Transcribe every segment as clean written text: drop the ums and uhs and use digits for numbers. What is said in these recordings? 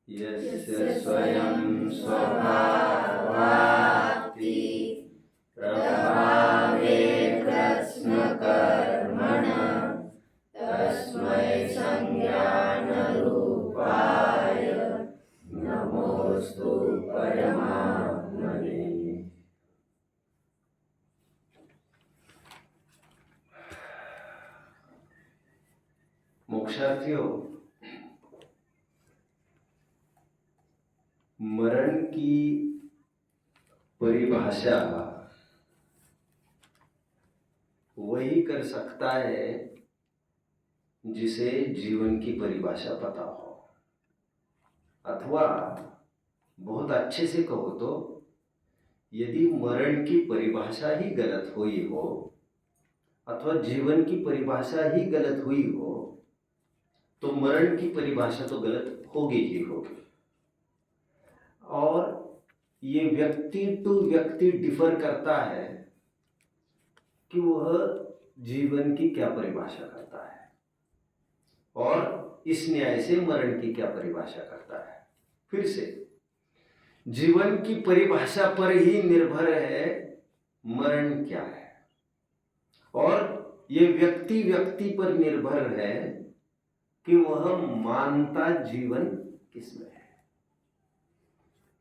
यस्य स्वयं स्वभावाति प्रभावे कृत्स्नकर्मणः तस्मै संज्ञानरूपाय नमोस्तु परमात्मने। मोक्षार्थियों, मरण की परिभाषा वही कर सकता है जिसे जीवन की परिभाषा पता हो, अथवा बहुत अच्छे से कहो तो यदि मरण की परिभाषा ही गलत हुई हो अथवा जीवन की परिभाषा ही गलत हुई हो तो मरण की परिभाषा तो गलत होगी ही होगी। और ये व्यक्ति टू व्यक्ति डिफर करता है कि वह जीवन की क्या परिभाषा करता है और इस न्याय से मरण की क्या परिभाषा करता है। फिर से जीवन की परिभाषा पर ही निर्भर है मरण क्या है, और ये व्यक्ति व्यक्ति पर निर्भर है कि वह मानता जीवन किसमें है।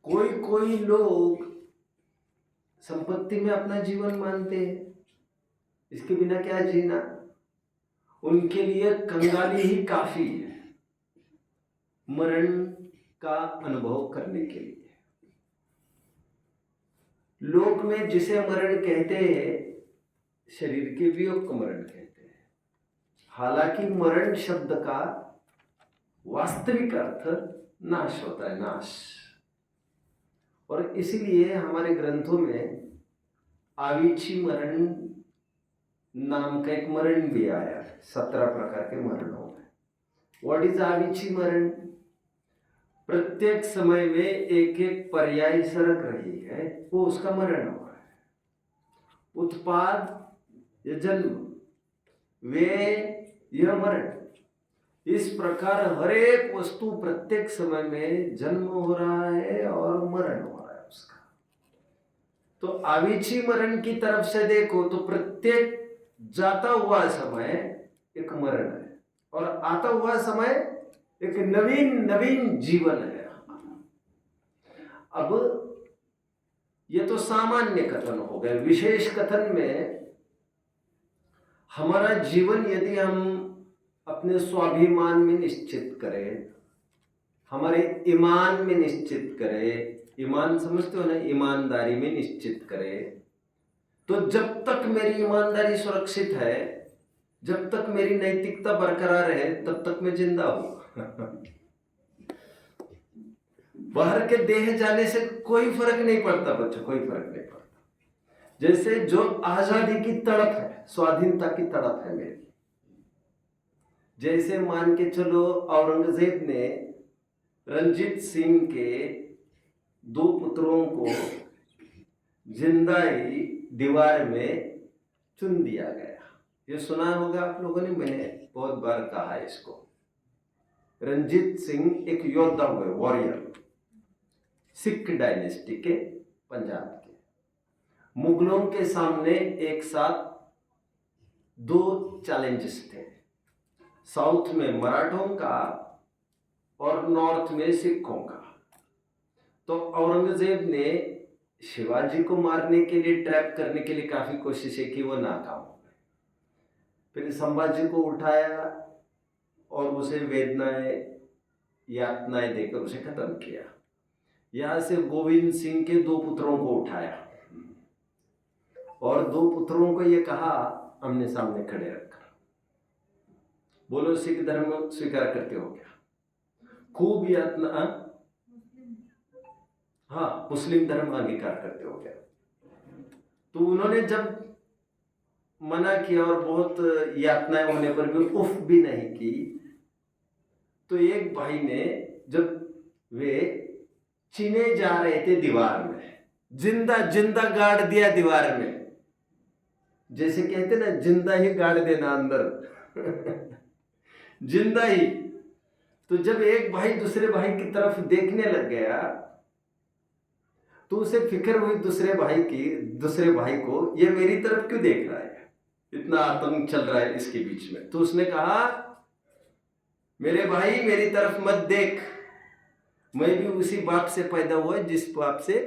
कोई लोग संपत्ति में अपना जीवन मानते हैं, इसके बिना क्या जीना, उनके लिए कंगाली ही काफी है मरण का अनुभव करने के लिए। लोक में जिसे मरण कहते हैं शरीर के वियोग को मरण कहते हैं। हालांकि मरण शब्द का वास्तविक अर्थ नाश होता है, नाश। और इसलिए हमारे ग्रंथों में आवीची मरण नाम का एक मरण भी आया है 17 प्रकार के मरणों में। व्हाट इज आवीची मरण? प्रत्येक समय में एक एक पर्याय सरक रही है, वो उसका मरण हुआ है। उत्पाद या जन्म, वे यह मरण। इस प्रकार हर एक वस्तु प्रत्येक समय में जन्म हो रहा है और मरण हो रहा है उसका। तो आवीची मरण की तरफ से देखो तो प्रत्येक जाता हुआ समय एक मरण है और आता हुआ समय एक नवीन जीवन है। अब ये तो सामान्य कथन हो गए। विशेष कथन में हमारा जीवन यदि हम अपने स्वाभिमान में निश्चित करें, हमारे ईमान में निश्चित करें, ईमान समझते हो ना, ईमानदारी में निश्चित करें, तो जब तक मेरी ईमानदारी सुरक्षित है, जब तक मेरी नैतिकता बरकरार है, तब तक मैं जिंदा हूं। बाहर के देह जाने से कोई फर्क नहीं पड़ता बच्चों, कोई फर्क नहीं पड़ता। जैसे जो आजादी की तड़प है, स्वाधीनता की तड़प है मेरी, जैसे मान के चलो औरंगजेब ने रंजीत सिंह के 2 पुत्रों को जिंदा ही दीवार में चुन दिया गया। ये सुना होगा आप लोगों ने, मैंने बहुत बार कहा है इसको। रंजीत सिंह एक योद्धा हुए, वॉरियर, सिख डायनेस्टी के, पंजाब के। मुगलों के सामने एक साथ 2 चैलेंजेस थे, साउथ में मराठों का और नॉर्थ में सिखों का। तो औरंगजेब ने शिवाजी को मारने के लिए, ट्रैप करने के लिए काफी कोशिशें की, वो नाकाम हो गए। फिर संभाजी को उठाया और उसे वेदनाएं, यातनाएं देकर उसे खत्म किया। यहां से गोविंद सिंह के 2 पुत्रों को उठाया और 2 पुत्रों को ये कहा आमने सामने खड़े रखकर, बोलो सिख धर्म स्वीकार करते हो क्या? खूब यातना, हाँ, मुस्लिम धर्म अंगीकार करते हो क्या? तो उन्होंने जब मना किया और बहुत यातनाएं होने पर भी उफ भी नहीं की, तो एक भाई ने, जब वे चीने जा रहे थे दीवार में, जिंदा गाड़ दिया दीवार में। जैसे कहते ना, जिंदा ही गाड़ देना अंदर। जिंदा ही तो जब एक भाई दूसरे भाई की तरफ देखने लग गया तो उसे फिक्र हुई दूसरे भाई को, ये मेरी तरफ क्यों देख रहा है, इतना आतंक चल रहा है इसके बीच में। तो उसने कहा, मेरे भाई मेरी तरफ मत देख, मैं भी उसी बाप से पैदा हुआ जिस बाप से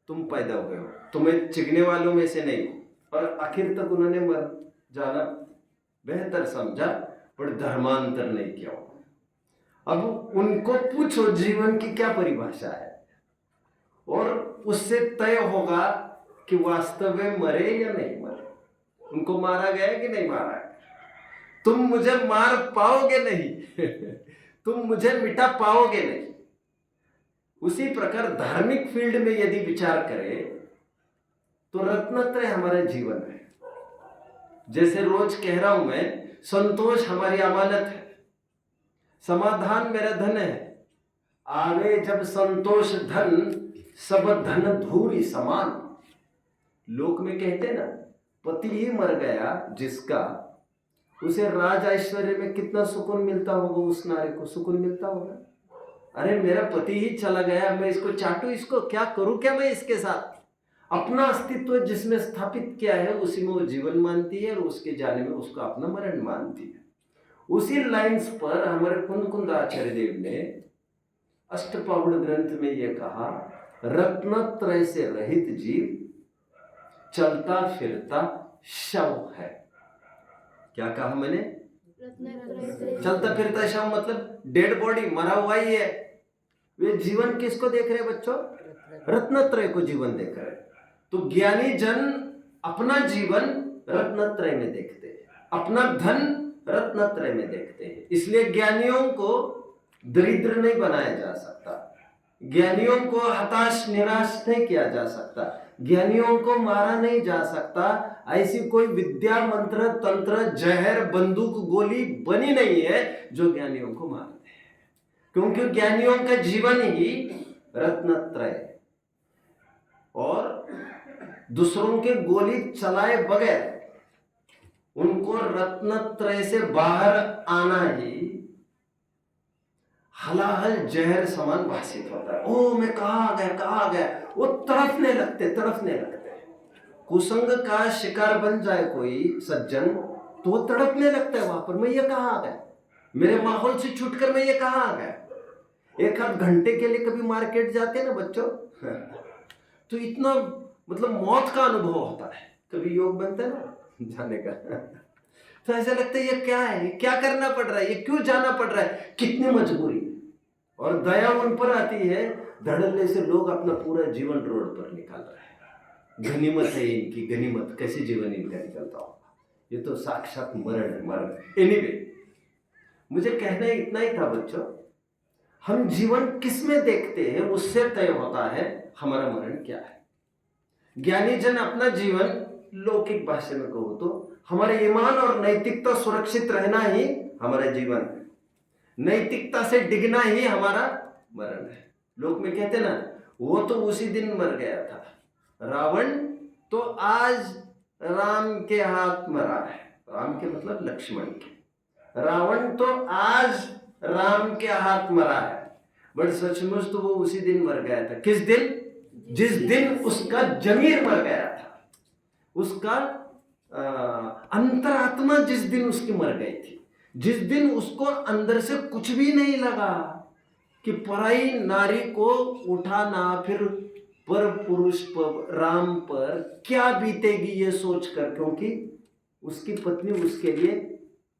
तुम पैदा हुए हो, तो मैं चिढ़ने वालों में से नहीं हूं। और आखिर तक उन्होंने मर जाना बेहतर समझा, पर धर्मांतर नहीं किया। अब उनको पूछो जीवन की क्या परिभाषा है, और उससे तय होगा कि वास्तव में मरे या नहीं मरे, उनको मारा गया कि नहीं मारा गया। तुम मुझे मार पाओगे नहीं तुम मुझे मिटा पाओगे नहीं। उसी प्रकार धार्मिक फील्ड में यदि विचार करें तो रत्नत्रय हमारा जीवन है। जैसे रोज कह रहा हूं मैं, संतोष हमारी अमानत है, समाधान मेरा धन है, आवे जब संतोष धन, सब धन धूरी समान। लोक में कहते ना, पति ही मर गया जिसका, उसे राज ऐश्वर्य में कितना सुकून मिलता होगा, उस नारी को सुकून मिलता होगा। अरे मेरा पति ही चला गया, मैं इसको चाटू, इसको क्या करूं, क्या मैं इसके साथ। अपना अस्तित्व जिसमें स्थापित किया है उसी में वो जीवन मानती है, और उसके जाने में उसका अपना मरण मानती है। उसी लाइंस पर हमारे कुंद आचार्य देव ने अष्टपाहुड़ ग्रंथ में यह कहा, रत्नत्रय से रहित जीव चलता फिरता शव है। क्या कहा मैंने? चलता फिरता शव मतलब डेड बॉडी, मरा हुआ ही है। वे जीवन किसको देख रहे हैं बच्चों? रत्नत्रय को जीवन देख रहे हैं। तो ज्ञानी जन अपना जीवन रत्नत्रय में देखते हैं, अपना धन रत्नत्रय में देखते हैं। इसलिए ज्ञानियों को दरिद्र नहीं बनाया जा सकता, ज्ञानियों को हताश निराश नहीं किया जा सकता, ज्ञानियों को मारा नहीं जा सकता। ऐसी कोई विद्या मंत्र तंत्र जहर बंदूक गोली बनी नहीं है जो ज्ञानियों को मार दे, क्योंकि ज्ञानियों का जीवन ही रत्नत्रय है। और दूसरों के गोली चलाए बगैर उनको रत्नत्रय से बाहर आना ही हलाहल जहर समान भाषित होता है। ओ मैं कहाँ गया, वो तड़पने लगते। कुसंग का शिकार बन जाए कोई सज्जन तो वो तड़पने लगता है वहां पर, मैं ये कहाँ आ गया, मेरे माहौल से छूटकर मैं ये कहाँ आ गया। एक आध घंटे के लिए कभी मार्केट जाते हैं ना बच्चों तो इतना मतलब मौत का अनुभव होता है। कभी योग बनता है ना जाने का तो ऐसा लगता है ये क्या है, ये क्या करना पड़ रहा है, ये क्यों जाना पड़ रहा है, कितनी मजबूरी। और दया उन पर आती है, धड़ल्ले से लोग अपना पूरा जीवन रोड पर निकाल रहे हैं। गनीमत है इनकी, गनीमत, कैसे जीवन इनका निकलता होगा, ये तो साक्षात मरण। एनीवे, मुझे कहना इतना ही था बच्चों, हम जीवन किस में देखते हैं उससे तय होता है हमारा मरण क्या है। ज्ञानी जन अपना जीवन लौकिक भाषा में कहो तो हमारे ईमान और नैतिकता सुरक्षित रहना ही हमारा जीवन है, नैतिकता से डिगना ही हमारा मरण है। लोग में कहते ना, वो तो उसी दिन मर गया था, रावण तो आज राम के हाथ मरा है। राम के मतलब लक्ष्मण के, रावण तो आज राम के हाथ मरा है, बट सचमुच तो वो उसी दिन मर गया था। किस दिन? जिस दिन उसका जमीर मर गया था, उसका अंतरात्मा जिस दिन उसकी मर गई थी, जिस दिन उसको अंदर से कुछ भी नहीं लगा कि पराई नारी को उठाना, फिर पर पुरुष पर, राम पर क्या बीतेगी ये सोचकर, क्योंकि उसकी पत्नी उसके लिए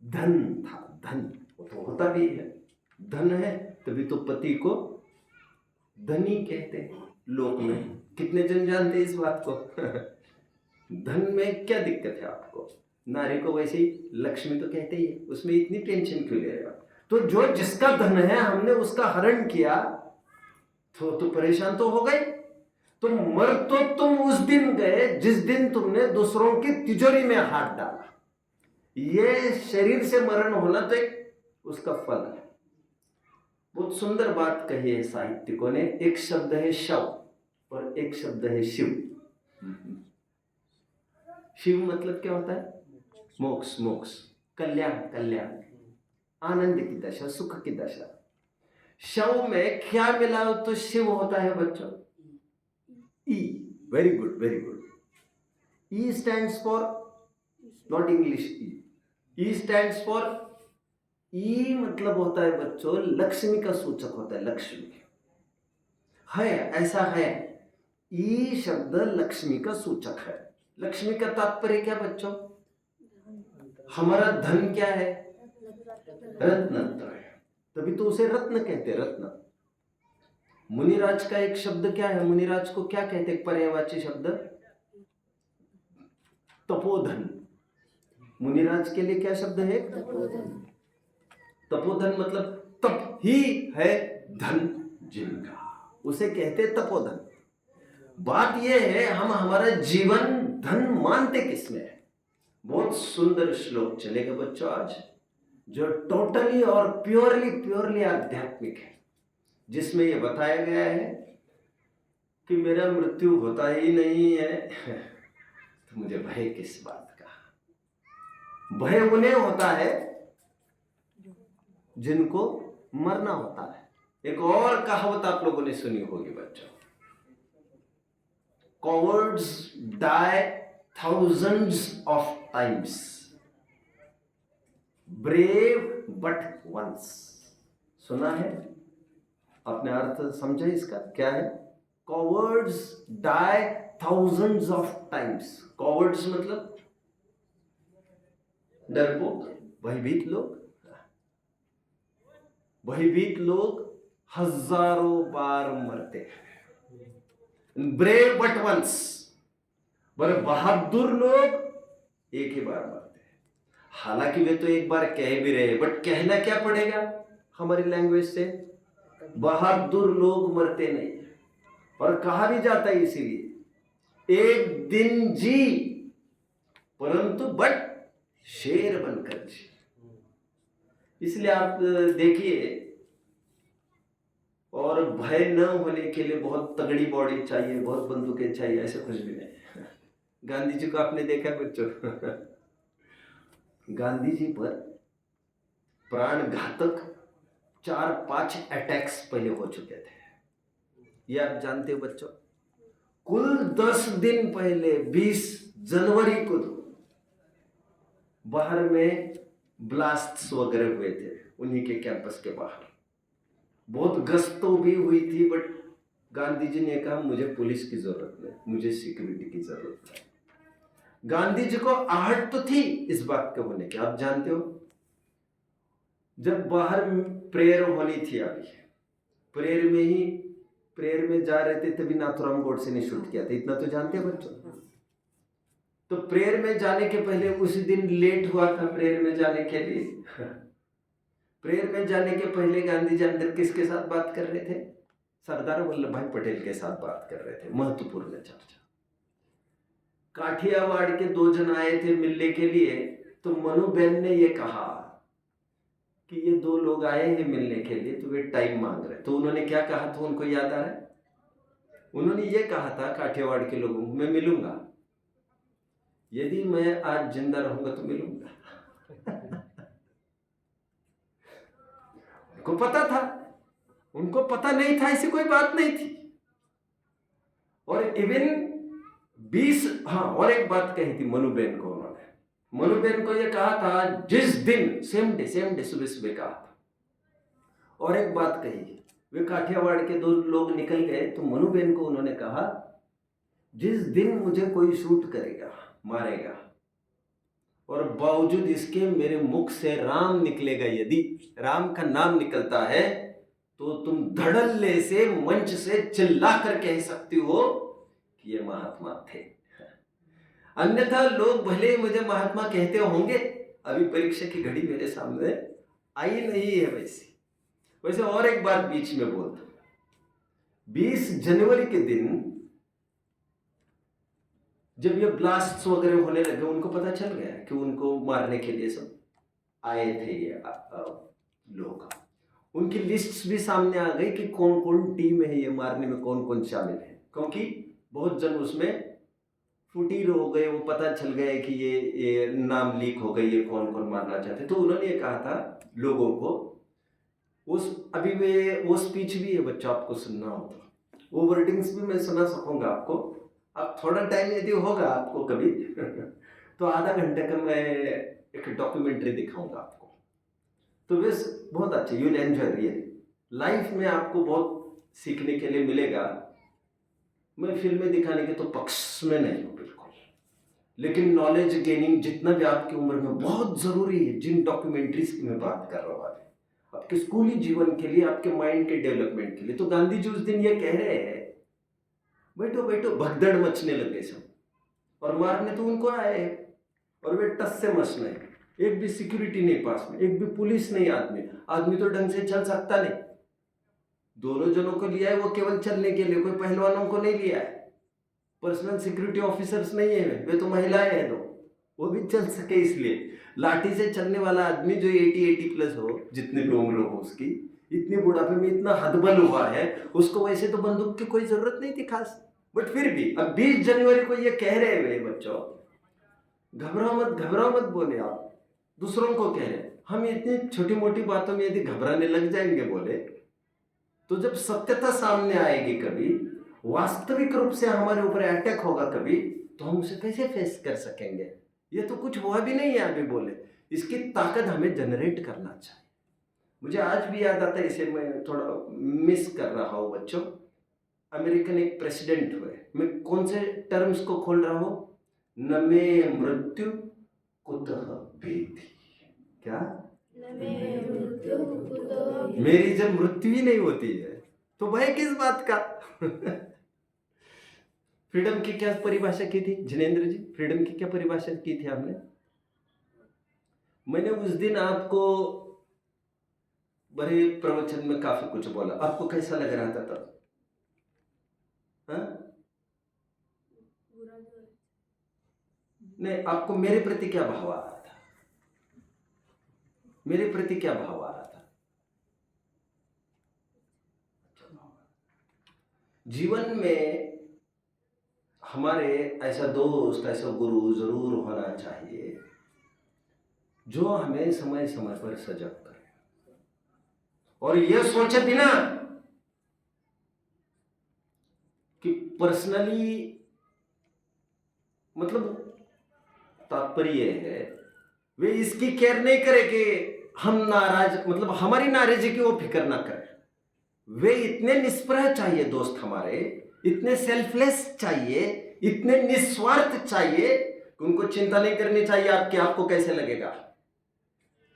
धन था। धन वो तो होता भी है, धन है तभी तो पति को धनी कहते हैं लोक में। कितने जन जानते हैं इस बात को धन में क्या दिक्कत है आपको, नारी को वैसे ही लक्ष्मी तो कहते ही है, उसमें इतनी टेंशन क्यों ले रहे हो। तो जो जिसका धन है हमने उसका हरण किया तो परेशान तो हो गए। तो मर तो तुम उस दिन गए जिस दिन तुमने दूसरों की तिजोरी में हाथ डाला। ये शरीर से मरण होना तो एक उसका फल है। बहुत सुंदर बात कही है साहित्यिकों ने। एक शब्द है शव और एक शब्द है शिव। शिव मतलब क्या होता है? मोक्ष, मोक्ष, कल्याण, कल्याण, आनंद की दशा, सुख की दशा। शव में क्या मिला तो शिव होता है बच्चों? E. Very good, very good. E stands for, not English E stands for, E मतलब होता है बच्चों लक्ष्मी का सूचक होता है। लक्ष्मी है, ऐसा है, ई शब्द लक्ष्मी का सूचक है। लक्ष्मी का तात्पर्य क्या बच्चों? हमारा धन क्या है? रत्न है, तभी तो उसे रत्न कहते हैं, रत्न। मुनिराज का एक शब्द क्या है? मुनिराज को क्या कहते हैं? पर्यायवाची शब्द तपोधन। मुनिराज के लिए क्या शब्द है? तपोधन मतलब तप ही है धन जिनका, उसे कहते तपोधन। बात यह है हम हमारा जीवन धन मानते किसमें है? बहुत सुंदर श्लोक चलेगा बच्चों आज, जो टोटली और प्योरली आध्यात्मिक है, जिसमें यह बताया गया है कि मेरा मृत्यु होता ही नहीं है तो मुझे भय किस बात का? भय उन्हें होता है जिनको मरना होता है। एक और कहावत आप लोगों ने सुनी होगी बच्चों, cowards die thousands of times, brave but once। सुना है आपने? अर्थ समझा इसका क्या है? cowards die thousands of times। cowards मतलब डरपोक, भयभीत लोग। भयभीत लोग हजारों बार मरते हैं। ब्रेव बट वंस, बड़े बहादुर लोग एक ही बार मरते हैं। हालांकि वे तो एक बार कह भी रहे, बट कहना क्या पड़ेगा हमारी लैंग्वेज से? बहादुर लोग मरते नहीं। और कहा भी जाता है इसीलिए एक दिन जी परंतु बट शेर बनकर जी। इसलिए आप देखिए, और भय न होने के लिए बहुत तगड़ी बॉडी चाहिए, बहुत बंदूकें चाहिए, ऐसे कुछ भी नहीं। गांधी जी को आपने देखा बच्चों? गांधी जी पर प्राण घातक 4-5 अटैक्स पहले हो चुके थे, ये आप जानते हो बच्चों? कुल 10 दिन पहले 20 जनवरी को बाहर में ब्लास्ट्स वगैरह हुए थे उन्हीं के कैंपस के बाहर। बहुत गश्तों भी हुई थी, बट गांधी जी ने कहा मुझे पुलिस की जरूरत नहीं, मुझे सिक्योरिटी की जरूरत है। गांधी जी को आहट तो थी इस बात के होने की। आप जानते हो जब बाहर प्रेयर होनी थी, अभी प्रेयर में जा रहे थे तभी नाथुराम गोडसे ने शूट किया था, इतना तो जानते हैं बच्चों? तो प्रेयर में जाने के पहले उसी दिन लेट हुआ था प्रेयर में जाने के लिए। प्रेयर में जाने के पहले गांधी जी अंदर किसके साथ बात कर रहे थे? सरदार वल्लभ भाई पटेल के साथ बात कर रहे थे, महत्वपूर्ण चर्चा। काठियावाड़ के 2 जन आए थे मिलने के लिए, तो मनुबेन ने ये कहा कि ये 2 लोग आए हैं मिलने के लिए तो वे टाइम मांग रहे। तो उन्होंने क्या कहा था, उनको याद आ रहा है? उन्होंने ये कहा था काठियावाड़ के लोगों को, मैं मिलूंगा, यदि मैं आज जिंदा रहूंगा तो मिलूंगा। उनको पता था, उनको पता नहीं था ऐसी कोई बात नहीं थी। और इवन 20 और एक बात कही थी मनुबेन को, उन्होंने मनुबेन को ये कहा था जिस दिन सेम डे सुबह सुबह कहा था। और एक बात कही, वे काठियावाड़ के 2 लोग निकल गए तो मनुबेन को उन्होंने कहा जिस दिन मुझे कोई शूट करेगा, मारेगा, और बावजूद इसके मेरे मुख से राम निकलेगा, यदि राम का नाम निकलता है तो तुम धड़ल्ले से मंच से चिल्लाकर कह सकती हो कि ये महात्मा थे। अन्यथा लोग भले ही मुझे महात्मा कहते होंगे, अभी परीक्षा की घड़ी मेरे सामने आई नहीं है। वैसे और एक बात बीच में बोलता, 20 जनवरी के दिन जब ये ब्लास्ट्स वगैरह होने लगे, उनको पता चल गया कि उनको मारने के लिए सब आए थे ये लोग। उनकी लिस्ट्स भी सामने आ गई कि कौन कौन टीम है, ये मारने में कौन कौन शामिल है, क्योंकि बहुत जन उसमें फुटीर हो गए, वो पता चल गया कि ये नाम लीक हो गई, ये कौन कौन मारना चाहते। तो उन्होंने ये कहा था लोगों को अभी वो स्पीच भी है बच्चों, आपको सुनना हो तो वो वर्डिंग्स भी मैं सुना सकूंगा आपको। अब थोड़ा टाइम यदि होगा आपको कभी तो आधा घंटे का मैं एक डॉक्यूमेंट्री दिखाऊंगा आपको। तो बस बहुत अच्छा, you will enjoy really. Life में आपको बहुत सीखने के लिए मिलेगा। मैं फिल्में दिखाने के तो पक्ष में नहीं हूँ बिल्कुल, लेकिन नॉलेज गेनिंग जितना भी आपकी उम्र में बहुत जरूरी है, जिन डॉक्यूमेंट्रीज की मैं बात कर रहा हूँ आपके स्कूली जीवन के लिए, आपके माइंड के डेवलपमेंट के लिए। तो गांधी जी उस दिन ये कह रहे हैं, बैठो बैठो, भगदड़ मचने लगे सब, और मारने तो उनको आए, और वे टस से मच नहीं, एक भी सिक्योरिटी नहीं पास में, एक भी पुलिस नहीं, आदमी तो ढंग से चल सकता नहीं। दोनों जनों को लिया है वो केवल चलने के लिए, कोई पहलवानों को नहीं लिया है। पर्सनल सिक्योरिटी ऑफिसर्स नहीं है वे तो महिलाएं हैं दो, वो भी चल सके इसलिए। लाठी से चलने वाला आदमी जो 80 प्लस हो, जितने भी उम्र हो उसकी, इतनी बुढ़ापे में इतना हदबल हुआ है, उसको वैसे तो बंदूक की कोई जरूरत नहीं थी खास, बट फिर भी अब 20 जनवरी को ये कह रहे हुए बच्चों, घबराओ मत बोले आप, दूसरों को कह रहे। हम इतनी छोटी मोटी बातों में यदि घबराने लग जाएंगे बोले, तो जब सत्यता सामने आएगी कभी, वास्तविक रूप से हमारे ऊपर अटैक होगा कभी, तो हम उसे कैसे फेस कर सकेंगे? ये तो कुछ हुआ भी नहीं है अभी बोले, इसकी ताकत हमें जनरेट करना चाहिए। मुझे आज भी याद आता है, इसे मैं थोड़ा मिस कर रहा हूँ बच्चों। अमेरिकन एक प्रेसिडेंट हुए, मैं कौन से टर्म्स को खोल रहा हूँ? न मे मृत्यु कुतः भेति, क्या मेरी जब मृत्यु ही नहीं होती है तो भय किस बात का? फ्रीडम की क्या परिभाषा की थी जिनेंद्र जी? फ्रीडम की क्या परिभाषा की थी आपने? मैंने उस दिन आपको बड़े प्रवचन में काफी कुछ बोला, आपको कैसा लग रहा था तब? नहीं, आपको मेरे प्रति क्या भाव आ रहा था? मेरे प्रति क्या भाव आ रहा था? जीवन में हमारे ऐसा दोस्त, ऐसा गुरु जरूर होना चाहिए जो हमें समय समय पर सजग करे, और यह सोचे बिना कि पर्सनली, मतलब तात्पर्य है वे इसकी केयर नहीं करे कि हम नाराज, मतलब हमारी नाराजगी की वो फिक्र ना करे। वे इतने निष्प्रह चाहिए दोस्त हमारे, इतने सेल्फलेस चाहिए, इतने निस्वार्थ चाहिए कि उनको चिंता नहीं करनी चाहिए आपकी आपको कैसे लगेगा।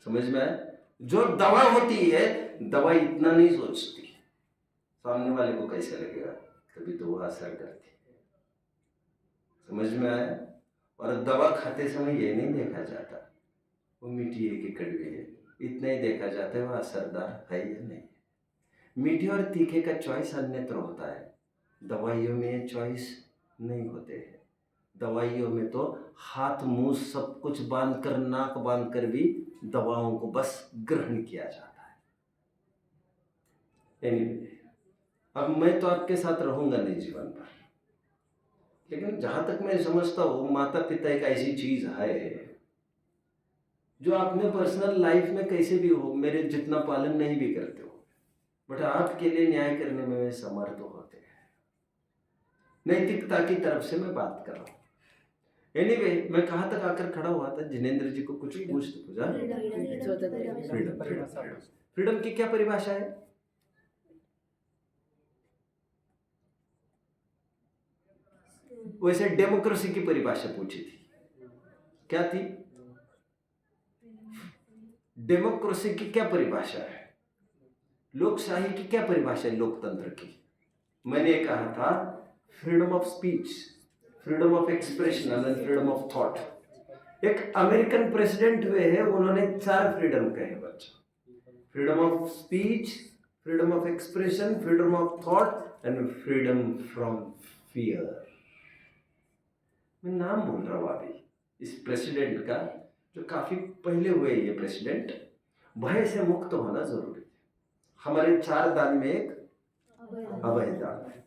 समझ में आए? जो दवा होती है, दवा इतना नहीं सोचती सामने वाले को कैसे लगेगा, तभी तो वो असर करती है। समझ में आया? और दवा खाते समय ये नहीं देखा जाता वो मीठी है कि कड़वी है, इतना ही देखा जाता है वो असरदार है या नहीं। मीठे और तीखे का चॉइस अन्यत्र होता है, दवाइयों में चॉइस नहीं होते हैं। दवाइयों में तो हाथ मुंह सब कुछ बांध कर, नाक बांध कर भी दवाओं को बस ग्रहण किया जाता है। anyway, अब मैं तो आपके साथ रहूंगा नहीं जीवन भर, लेकिन जहां तक मैं समझता हूँ माता पिता एक ऐसी चीज है जो आपने पर्सनल लाइफ में कैसे भी हो, मेरे जितना पालन नहीं भी करते हो, बट आपके लिए न्याय करने में समर्थ होते हैं। नैतिकता की तरफ से मैं बात कर रहा हूँ। एनीवे, मैं कहाँ तक आकर खड़ा हुआ था? जिनेंद्र जी को कुछ पूछा। फ्रीडम की क्या परिभाषा है? वैसे डेमोक्रेसी की परिभाषा पूछी थी, क्या थी? डेमोक्रेसी की क्या परिभाषा है? लोकशाही की क्या परिभाषा है? लोकतंत्र की मैंने कहा था freedom of speech, freedom of expression and freedom of thought. एक अमेरिकन प्रेसिडेंट हुए हैं, उन्होंने 4 फ्रीडम कहे बच्चों, freedom of speech, freedom of expression, freedom of thought and freedom from fear. मैं नाम बोल रहा हूं अभी इस प्रेसिडेंट का, जो काफी पहले हुए ये प्रेसिडेंट। भय से मुक्त होना जरूरी है। हमारे 4 दान में एक अभय दान है,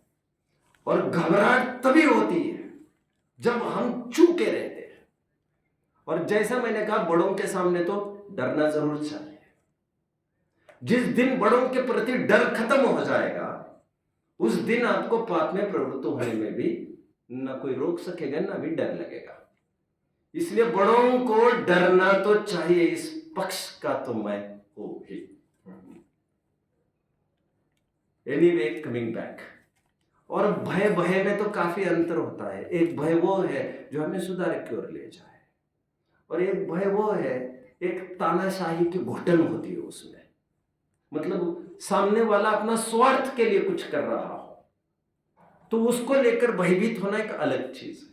और घबराहट तभी होती है जब हम चूके रहते हैं। और जैसा मैंने कहा, बड़ों के सामने तो डरना जरूर चाहिए, जिस दिन बड़ों के प्रति डर खत्म हो जाएगा, उस दिन आपको पाप में प्रवृत्त होने में भी ना कोई रोक सकेगा, ना भी डर लगेगा। इसलिए बड़ों को डरना तो चाहिए, इस पक्ष का तो मैं हूं ही। एनीवे, कमिंग बैक, और भय में तो काफी अंतर होता है। एक भय वो है जो हमें सुधार की ओर ले जाए, और एक भय वो है, एक तानाशाही की घुटन होती है उसमें। मतलब सामने वाला अपना स्वार्थ के लिए कुछ कर रहा हो तो उसको लेकर भयभीत होना एक अलग चीज है,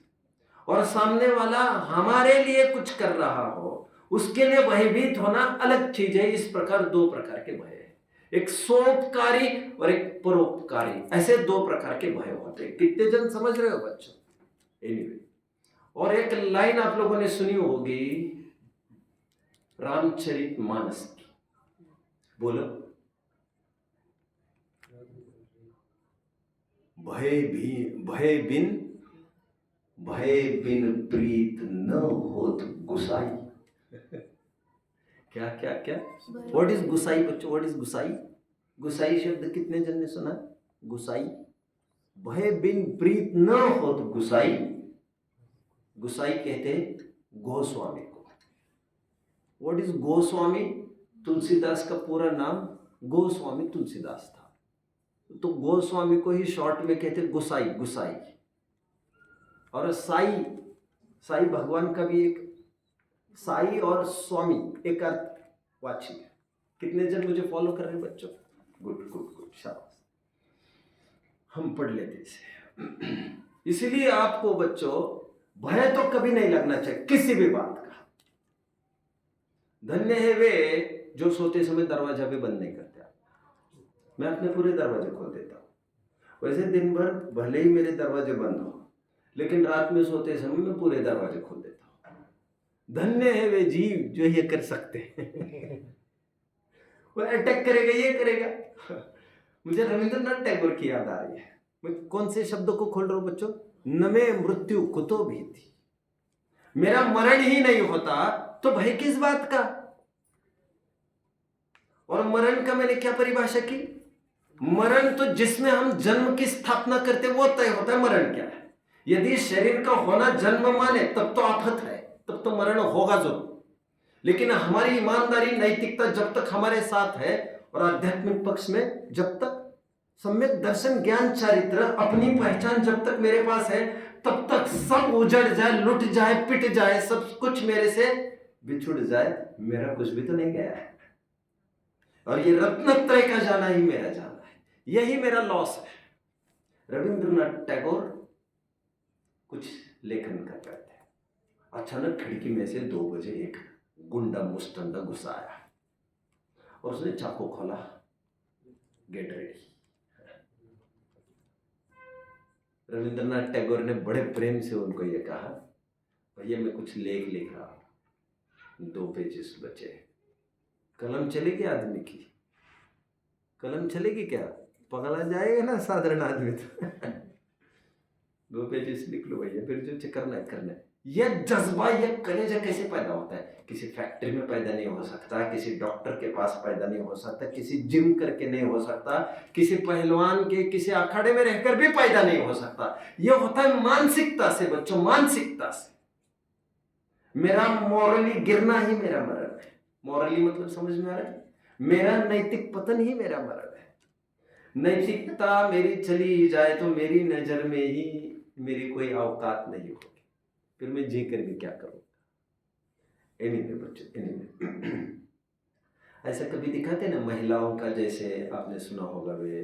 और सामने वाला हमारे लिए कुछ कर रहा हो उसके लिए भयभीत होना अलग चीज है। इस प्रकार दो प्रकार के भय है, एक सोपकारी और एक परोपकारी, ऐसे दो प्रकार के भय होते हैं। कितने जन समझ रहे हो बच्चों? एनीवे, और एक लाइन आप लोगों ने सुनी होगी रामचरितमानस की, बोलो। भय बिन प्रीत न होत गुसाई। क्या क्या क्या? व्हाट इज गुसाई बच्चों? व्हाट इज गुसाई? गुसाई शब्द कितने जन ने सुना? गुसाई, भय बिन प्रीत न होत गुसाई। गुसाई कहते हैं गोस्वामी को। What is Goswami? तुलसीदास का पूरा नाम गोस्वामी तुलसीदास था, तो गोस्वामी को ही शॉर्ट में कहते गुसाई, गुसाई। और साई, साई भगवान का भी एक, साई और स्वामी एक अर्थवाची है। कितने जन मुझे फॉलो कर रहे हैं बच्चों? गुड गुड गुड, शाबाश। हम पढ़ लेते इसे। इसलिए आपको बच्चों भय तो कभी नहीं लगना चाहिए किसी भी बात का। धन्य है वे जो सोते समय दरवाजा भी बंद नहीं करते। मैं अपने पूरे दरवाजे खोल देता हूं। वैसे दिन भर भले ही मेरे दरवाजे बंद हो, लेकिन रात में सोते समय मैं पूरे दरवाजे खोल देता हूं। धन्य है वे जीव जो ये कर सकते हैं। वो अटैक करेगा, ये करेगा। मुझे रविंद्रनाथ टैगोर की याद आ रही है। मैं कौन से शब्दों को खोल रहा हूं बच्चों? नमे मृत्यु कुतो भीति। मेरा मरण ही नहीं होता तो भय किस बात का? और मरण का मैंने क्या परिभाषा की? मरण तो जिसमें हम जन्म की स्थापना करते वो तय होता है मरण क्या है। यदि शरीर का होना जन्म माने तब तो आफत है, तब तो मरण होगा जरूर। लेकिन हमारी ईमानदारी, नैतिकता जब तक हमारे साथ है, और आध्यात्मिक पक्ष में जब तक सम्यक दर्शन, ज्ञान, चारित्र, अपनी पहचान जब तक मेरे पास है, तब तक सब उजड़ जाए, लुट जाए, पिट जाए, सब कुछ मेरे से बिछुड़ जाए, मेरा कुछ भी तो नहीं गया है। और ये रत्नत्रय का जाना ही मेरा जाना है, यही मेरा लॉस है। रविंद्रनाथ टैगोर कुछ लेखन कर रहे थे, अचानक खिड़की में से 2 बजे एक गुंडा मुस्टंडा घुसा आया और उसने चाकू खोला, गेट रेडी। रविंद्रनाथ टैगोर ने बड़े प्रेम से उनको ये कहा, भैया मैं कुछ लेख लिख रहा हूं, 2 पेजेस बचे। कलम चलेगी आदमी की? कलम चलेगी क्या? पगला जाएगा ना साधारण आदमी तो। 2 पेजेस लिख लो भैया, फिर जो करना है करना है। यह जज्बा, यह कलेजा कैसे पैदा होता है? किसी फैक्ट्री में पैदा नहीं हो सकता, किसी डॉक्टर के पास पैदा नहीं हो सकता, किसी जिम करके नहीं हो सकता, किसी पहलवान के किसी अखाड़े में रहकर भी पैदा नहीं हो सकता। यह होता है मानसिकता से बच्चों, मानसिकता से। मेरा मॉरली गिरना ही मेरा मरण है। मॉरली मतलब समझ में आ रहा है? मेरा नैतिक पतन ही मेरा मरण है। नैतिकता मेरी चली जाए तो मेरी नजर में ही मेरी कोई औकात नहीं होगी, फिर मैं जी कर भी क्या करूंगा? एनीवे बच्चों, एनीवे, ऐसा कभी दिखाते ना महिलाओं का, जैसे आपने सुना होगा, वे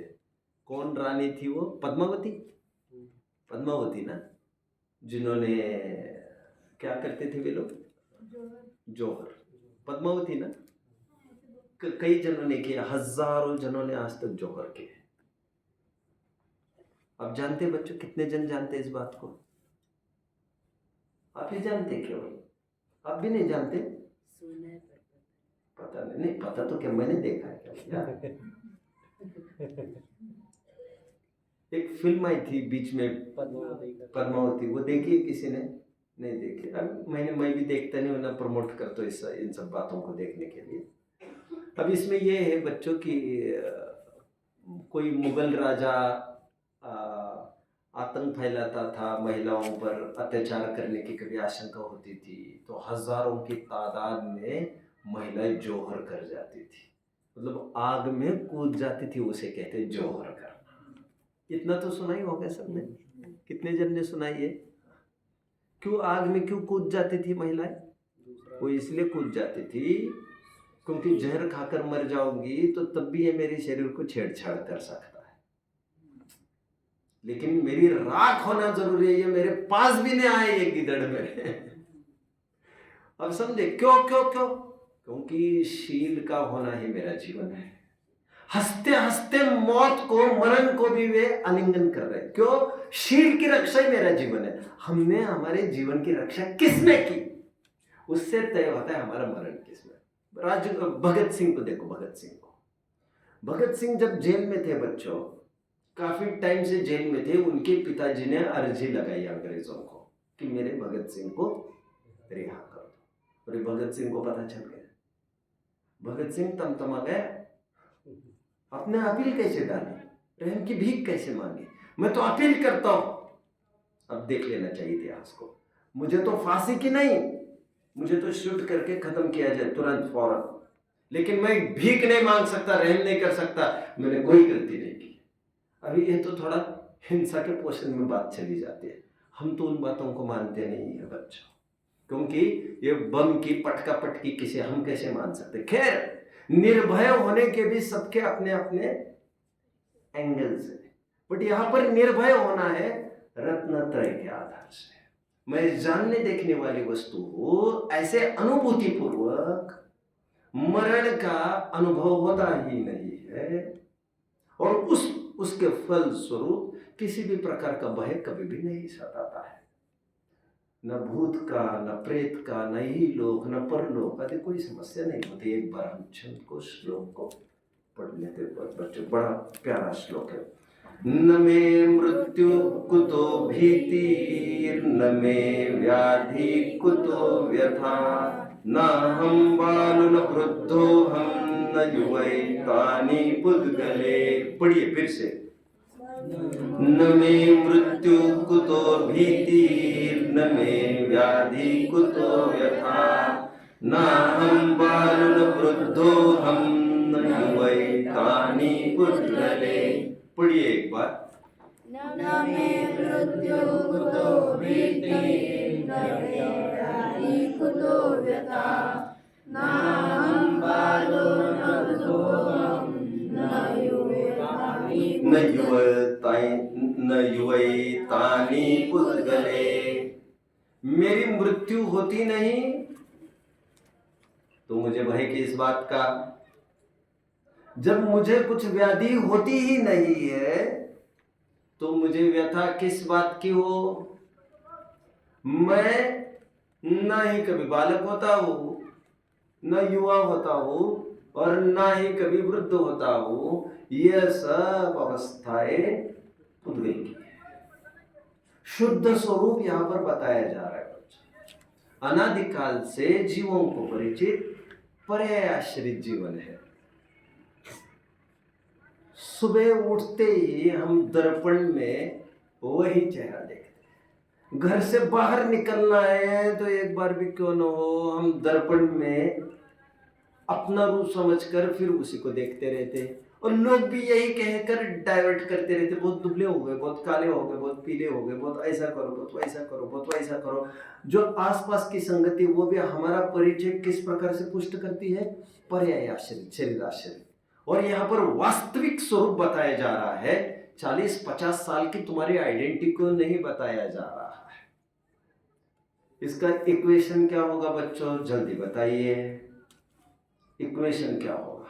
कौन रानी थी वो? पद्मावती, पद्मावती ना, जिन्होंने क्या करते थे वे लोग? जौहर। पद्मावती ना, कई जनों ने किया, हजारों जनों ने आज तक जौहर किए। अब जानते बच्चों, कितने जन जानते इस बात को? आप ही जानते केवल, आप भी नहीं जानते? पता नहीं, पता तो क्या, मैंने देखा है क्या? एक फिल्म आई थी बीच में, पद्मावती, वो देखी किसी ने? नहीं देखी। अब मैं भी देखता नहीं हूं ना, प्रमोट करता इन सब बातों को देखने के लिए। अब इसमें ये है बच्चों की कोई मुगल राजा आतंक फैलाता था, महिलाओं पर अत्याचार करने की कभी आशंका होती थी तो हजारों की तादाद में महिलाएं जौहर कर जाती थी, मतलब आग में कूद जाती थी, उसे कहते जौहर करना। इतना तो सुना ही होगा सबने, कितने जन ने सुना ये? क्यों आग में क्यों कूद जाती थी महिलाएं? वो इसलिए कूद जाती थी क्योंकि जहर खाकर मर जाऊंगी तो तब भी ये मेरे शरीर को छेड़छाड़ कर सकता है, लेकिन मेरी राख होना जरूरी है, ये मेरे पास भी नहीं आए ये गिदड़ में। अब समझे क्यों क्यों क्यों? क्योंकि शील का होना ही मेरा जीवन है। हंसते हंसते मौत को, मरण को भी वे आलिंगन कर रहे। क्यों? शील की रक्षा ही मेरा जीवन है। हमने हमारे जीवन की रक्षा किसने की, उससे तय होता है हमारा मरण किसमें। भगत सिंह को देखो, भगत सिंह जब जेल में थे बच्चों, काफी टाइम से जेल में थे, उनके पिताजी ने अर्जी लगाई अंग्रेजों को कि मेरे भगत सिंह को रिहा करो। और भगत सिंह को पता चल गया, भगत सिंह तमतमा गया, अपने अपील कैसे डाली, रहम की भीख कैसे मांगी, मैं तो अपील करता हूं। अब देख लेना चाहिए इतिहास को, मुझे तो फांसी की नहीं, मुझे तो शूट करके खत्म किया जाए तुरंत फौरन, लेकिन मैं भीख नहीं मांग सकता, रहम नहीं कर सकता, मैंने कोई गलती नहीं की। अभी ये तो थोड़ा हिंसा के पोषण में बात चली जाती है, हम तो उन बातों को मानते नहीं है बच्चों, क्योंकि ये बम की पटका पटकी किसे हम कैसे मान सकते। खैर, निर्भय होने के भी सबके अपने अपने एंगल्स है, बट यहां पर निर्भय होना है रत्नत्रय के आधार से। मैं जानने देखने वाली वस्तु हो, ऐसे अनुभूति पूर्वक मरण का अनुभव होता ही नहीं है, और उसके फल स्वरूप किसी भी प्रकार का भय कभी भी नहीं सताता है, न भूत का, न प्रेत का, न ही लोक, न परलोक आदि कोई समस्या नहीं होती। एक बार हम छंद को, श्लोक को पढ़ लेते बच्चों, बड़ा प्यारा श्लोक है। न मे मृत्यु कुतो भीतिर्न मे व्याधि कुतो व्यथा, न हम बालो न वृद्धो हम न युवैतानि पुद्गले। पढ़िए फिर से। न मे मृत्यु कुतो भीतिर्न मे व्याधि कुतो व्यथा, न हम बालो न वृद्धो हम न युवैतानि पुद्गले। पढ़िए एक बार। न मे मृत्यु कुतो भीतिर्न मे व्याधि कुतो व्यथा, न हम बालो न वृद्धो हम न युवैतानि पुद्गले। मेरी मृत्यु होती नहीं तो मुझे भय किस बात का? जब मुझे कुछ व्याधि होती ही नहीं है तो मुझे व्यथा किस बात की हो? मैं ना ही कभी बालक होता हूं, न युवा होता हूं, और ना ही कभी वृद्ध होता हूं। यह सब अवस्थाएं पुद्गल की है। शुद्ध स्वरूप यहां पर बताया जा रहा है बच्चों। अनादिकाल से जीवों को परिचित पर्यायाश्रित जीवन है। सुबह उठते ही हम दर्पण में वही चेहरा देखते हैं। घर से बाहर निकलना है तो एक बार भी क्यों न हो, हम दर्पण में अपना रूप समझकर फिर उसी को देखते रहते हैं। और लोग भी यही कहकर डाइवर्ट करते रहते, बहुत दुबले हो गए, बहुत काले हो गए, बहुत पीले हो गए, बहुत ऐसा करो, बहुत वैसा करो, बहुत वैसा करो। जो आसपास की संगति वो भी हमारा परिचय किस प्रकार से पुष्ट करती है? पर्यायाश्रित, शरीराश्रित। और यहाँ पर वास्तविक स्वरूप बताया जा रहा है। 40-50 साल की तुम्हारी आइडेंटिटी को नहीं बताया जा रहा है। इसका इक्वेशन क्या होगा बच्चों, जल्दी बताइए, इक्वेशन क्या होगा?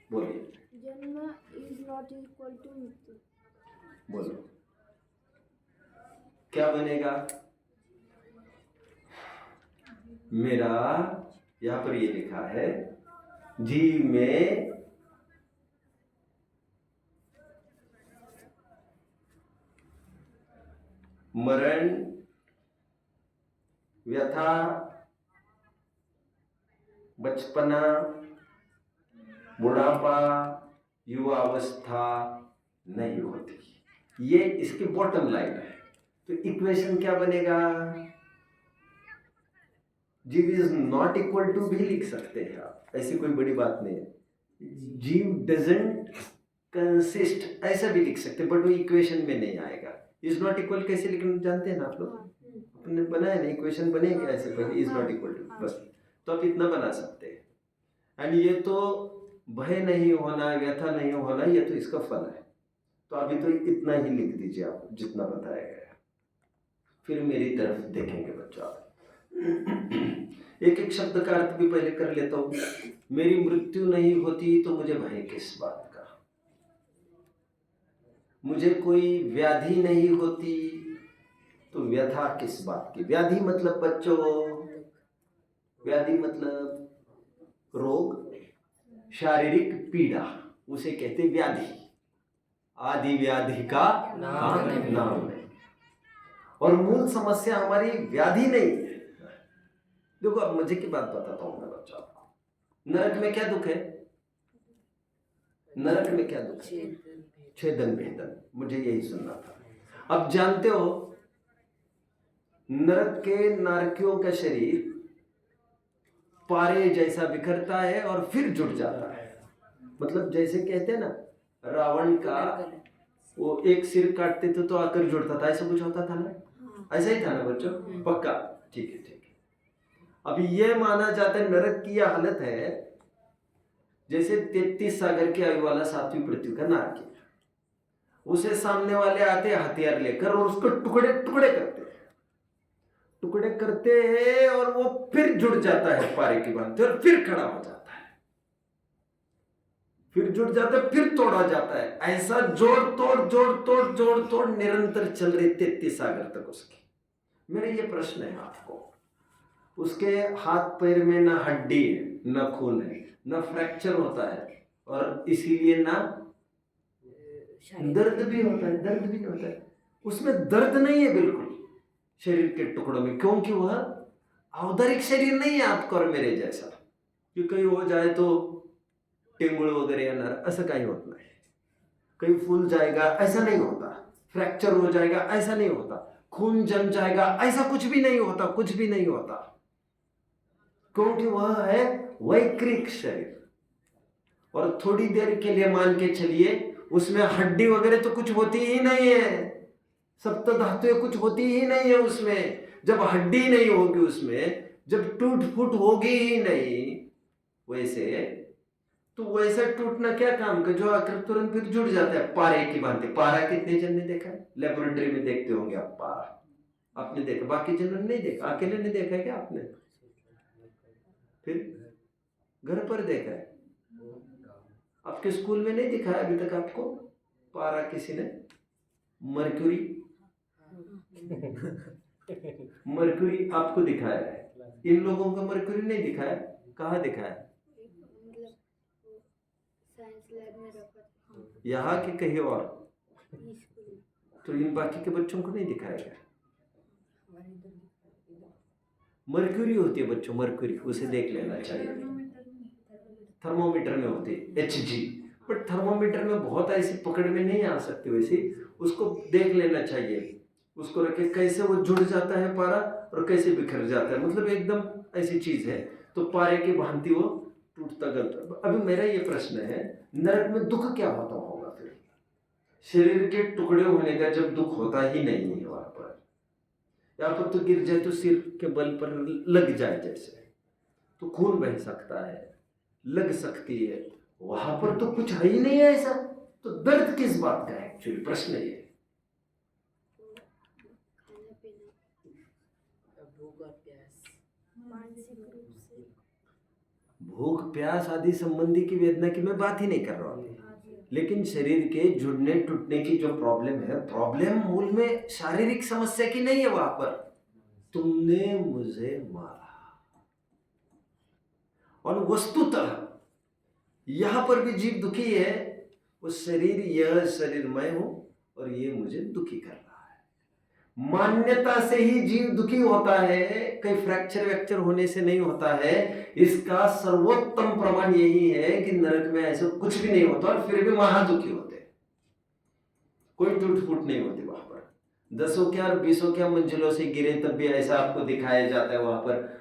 बोलिए। जन्म इज नॉट इक्वल टू मृत्यु। बोलो क्या बनेगा? मेरा यहां पर ये लिखा है, जी में मरण, व्यथा, बचपना, बुढ़ापा, युवावस्था नहीं होती। ये इसकी बॉटम लाइन है। तो इक्वेशन क्या बनेगा? जीव इज नॉट इक्वल टू भी लिख सकते हैं आप, ऐसी कोई बड़ी बात नहीं है। जीव डजंट कंसिस्ट ऐसा भी लिख सकते हैं, बट वो इक्वेशन में नहीं आएगा। इज नॉट इक्वल कैसे लिखना जानते हैं ना आप लोग? अपने बनाया ना इक्वेशन बनेगी ऐसे, पहले इज नॉट इक्वल टू, बस। तो आप इतना बना सकते हैं। एंड ये तो भय नहीं होना, व्यथा नहीं होना, ये तो इसका फल है। तो अभी तो इतना ही लिख दीजिए आप जितना बताया गया है। फिर मेरी तरफ देखेंगे बच्चों आप। एक एक शब्द का अर्थ भी पहले कर लेता हूँ। मेरी मृत्यु नहीं होती तो मुझे भय किस बात का? मुझे कोई व्याधि नहीं होती तो व्यथा किस बात की? व्याधि मतलब बच्चों, व्याधि मतलब रोग, शारीरिक पीड़ा, उसे कहते व्याधि। आदि व्याधि का नाम है। और मूल समस्या हमारी व्याधि नहीं है। देखो अब मजे की बात बताता हूं मैं बच्चों आपको। नरक में क्या दुख है? नरक में क्या दुख है? छेदन भेदन। मुझे यही सुनना था। अब जानते हो नरक के नारकियों का शरीर पारे जैसा बिखरता है और फिर जुड़ जाता है। मतलब जैसे कहते हैं ना, रावण का वो एक सिर काटते थे तो आकर जुड़ता था, ऐसा कुछ होता था ना? ऐसा ही था ना बच्चों? पक्का? ठीक है ठीक है। अभी ये माना जाता है नरक की यह हालत है जैसे 33 सागर की आयु वाला 7वीं पृथ्वी का नारकी। उसे सामने वाले आते हथियार लेकर और उसको टुकड़े टुकड़े करते हैं और वो फिर जुड़ जाता है पारे की बांधते और फिर खड़ा हो जाता है, फिर जुड़ जाता है, फिर तोड़ा जाता है। ऐसा जोड़ तोड़ निरंतर चल रही 33 सागर तक उसकी। मेरा ये प्रश्न है आपको, उसके हाथ पैर में ना हड्डी है, ना खून है, ना फ्रैक्चर होता है, और इसीलिए ना दर्द भी होता है। उसमें दर्द नहीं है बिल्कुल शरीर के टुकड़ों में, क्योंकि वह औदरिक शरीर नहीं है आपका और मेरे जैसा कि कहीं हो जाए तो टेंगुड़ वगैरह या नर, ऐसा कहीं होता है। कहीं फूल जाएगा ऐसा नहीं होता, फ्रैक्चर हो जाएगा ऐसा नहीं होता, खून जम जाएगा ऐसा कुछ भी नहीं होता, क्योंकि वह है वैकृक शरीर। और थोड़ी देर के लिए मान के चलिए उसमें हड्डी वगैरह तो कुछ होती ही नहीं है, सप्त धातुएं कुछ होती ही नहीं है उसमें। जब हड्डी नहीं होगी उसमें, जब टूट फूट होगी ही नहीं वैसे, तो वैसा टूटना क्या काम का जो आकर तुरंत फिर जुड़ जाता है पारे की भांति। पारा कितने जन ने देखा है? लेबोरेटरी में देखते होंगे आप पारा, आपने देखा, बाकी जनों ने नहीं देखा। अकेले ने देखा है क्या आपने? फिर घर पर देखा है? आपके स्कूल में नहीं दिखाया अभी तक आपको पारा किसी ने? मरक्यूरी आपको दिखाया है, इन लोगों को मरक्यूरी नहीं दिखाया। कहाँ दिखाया? यहाँ के कहीं और, तो इन बाकी के बच्चों को नहीं दिखाया गया। मरक्यूरी होती है बच्चों, मरक्यूरी, उसे देख लेना चाहिए। थर्मोमीटर में होती है HG, बट थर्मोमीटर में बहुत ऐसी पकड़ में नहीं आ सकती, वैसे उसको देख लेना चाहिए। उसको रखे कैसे वो जुड़ जाता है पारा और कैसे बिखर जाता है, मतलब एकदम ऐसी चीज है। तो पारे की भांति वो टूटता गलता। अभी मेरा ये प्रश्न है, नरक में दुख क्या होता होगा? फिर शरीर के टुकड़े होने का जब दुख होता ही नहीं है वहां पर, यहाँ पर तो गिर जाए तो सिर के बल पर लग जाए जैसे, तो खून बह सकता है, लग सकती है, वहां पर तो कुछ है ही नहीं है ऐसा। तो दर्द किस बात का है? एक्चुअली प्रश्न ये है। भूख प्यास आदि संबंधी की वेदना की मैं बात ही नहीं कर रहा हूँ, लेकिन शरीर के जुड़ने टूटने की जो प्रॉब्लम है, प्रॉब्लम मूल में शारीरिक समस्या की नहीं है। वहां पर तुमने मुझे मारा, और वस्तुतः यहां पर भी जीव दुखी है। वो शरीर, यह शरीर मैं हूं और ये मुझे दुखी कर रहा है। मान्यता से ही जीव दुखी होता है, कहीं फ्रैक्चर वैक्चर होने से नहीं होता है। इसका सर्वोत्तम प्रमाण यही है कि नरक में ऐसा कुछ भी नहीं होता और फिर भी महादुखी होते हैं, कोई टूट फूट नहीं होती वहां पर। 10 क्या और 20 क्या मंजिलों से गिरे तब भी ऐसा आपको दिखाया जाता है, वहां पर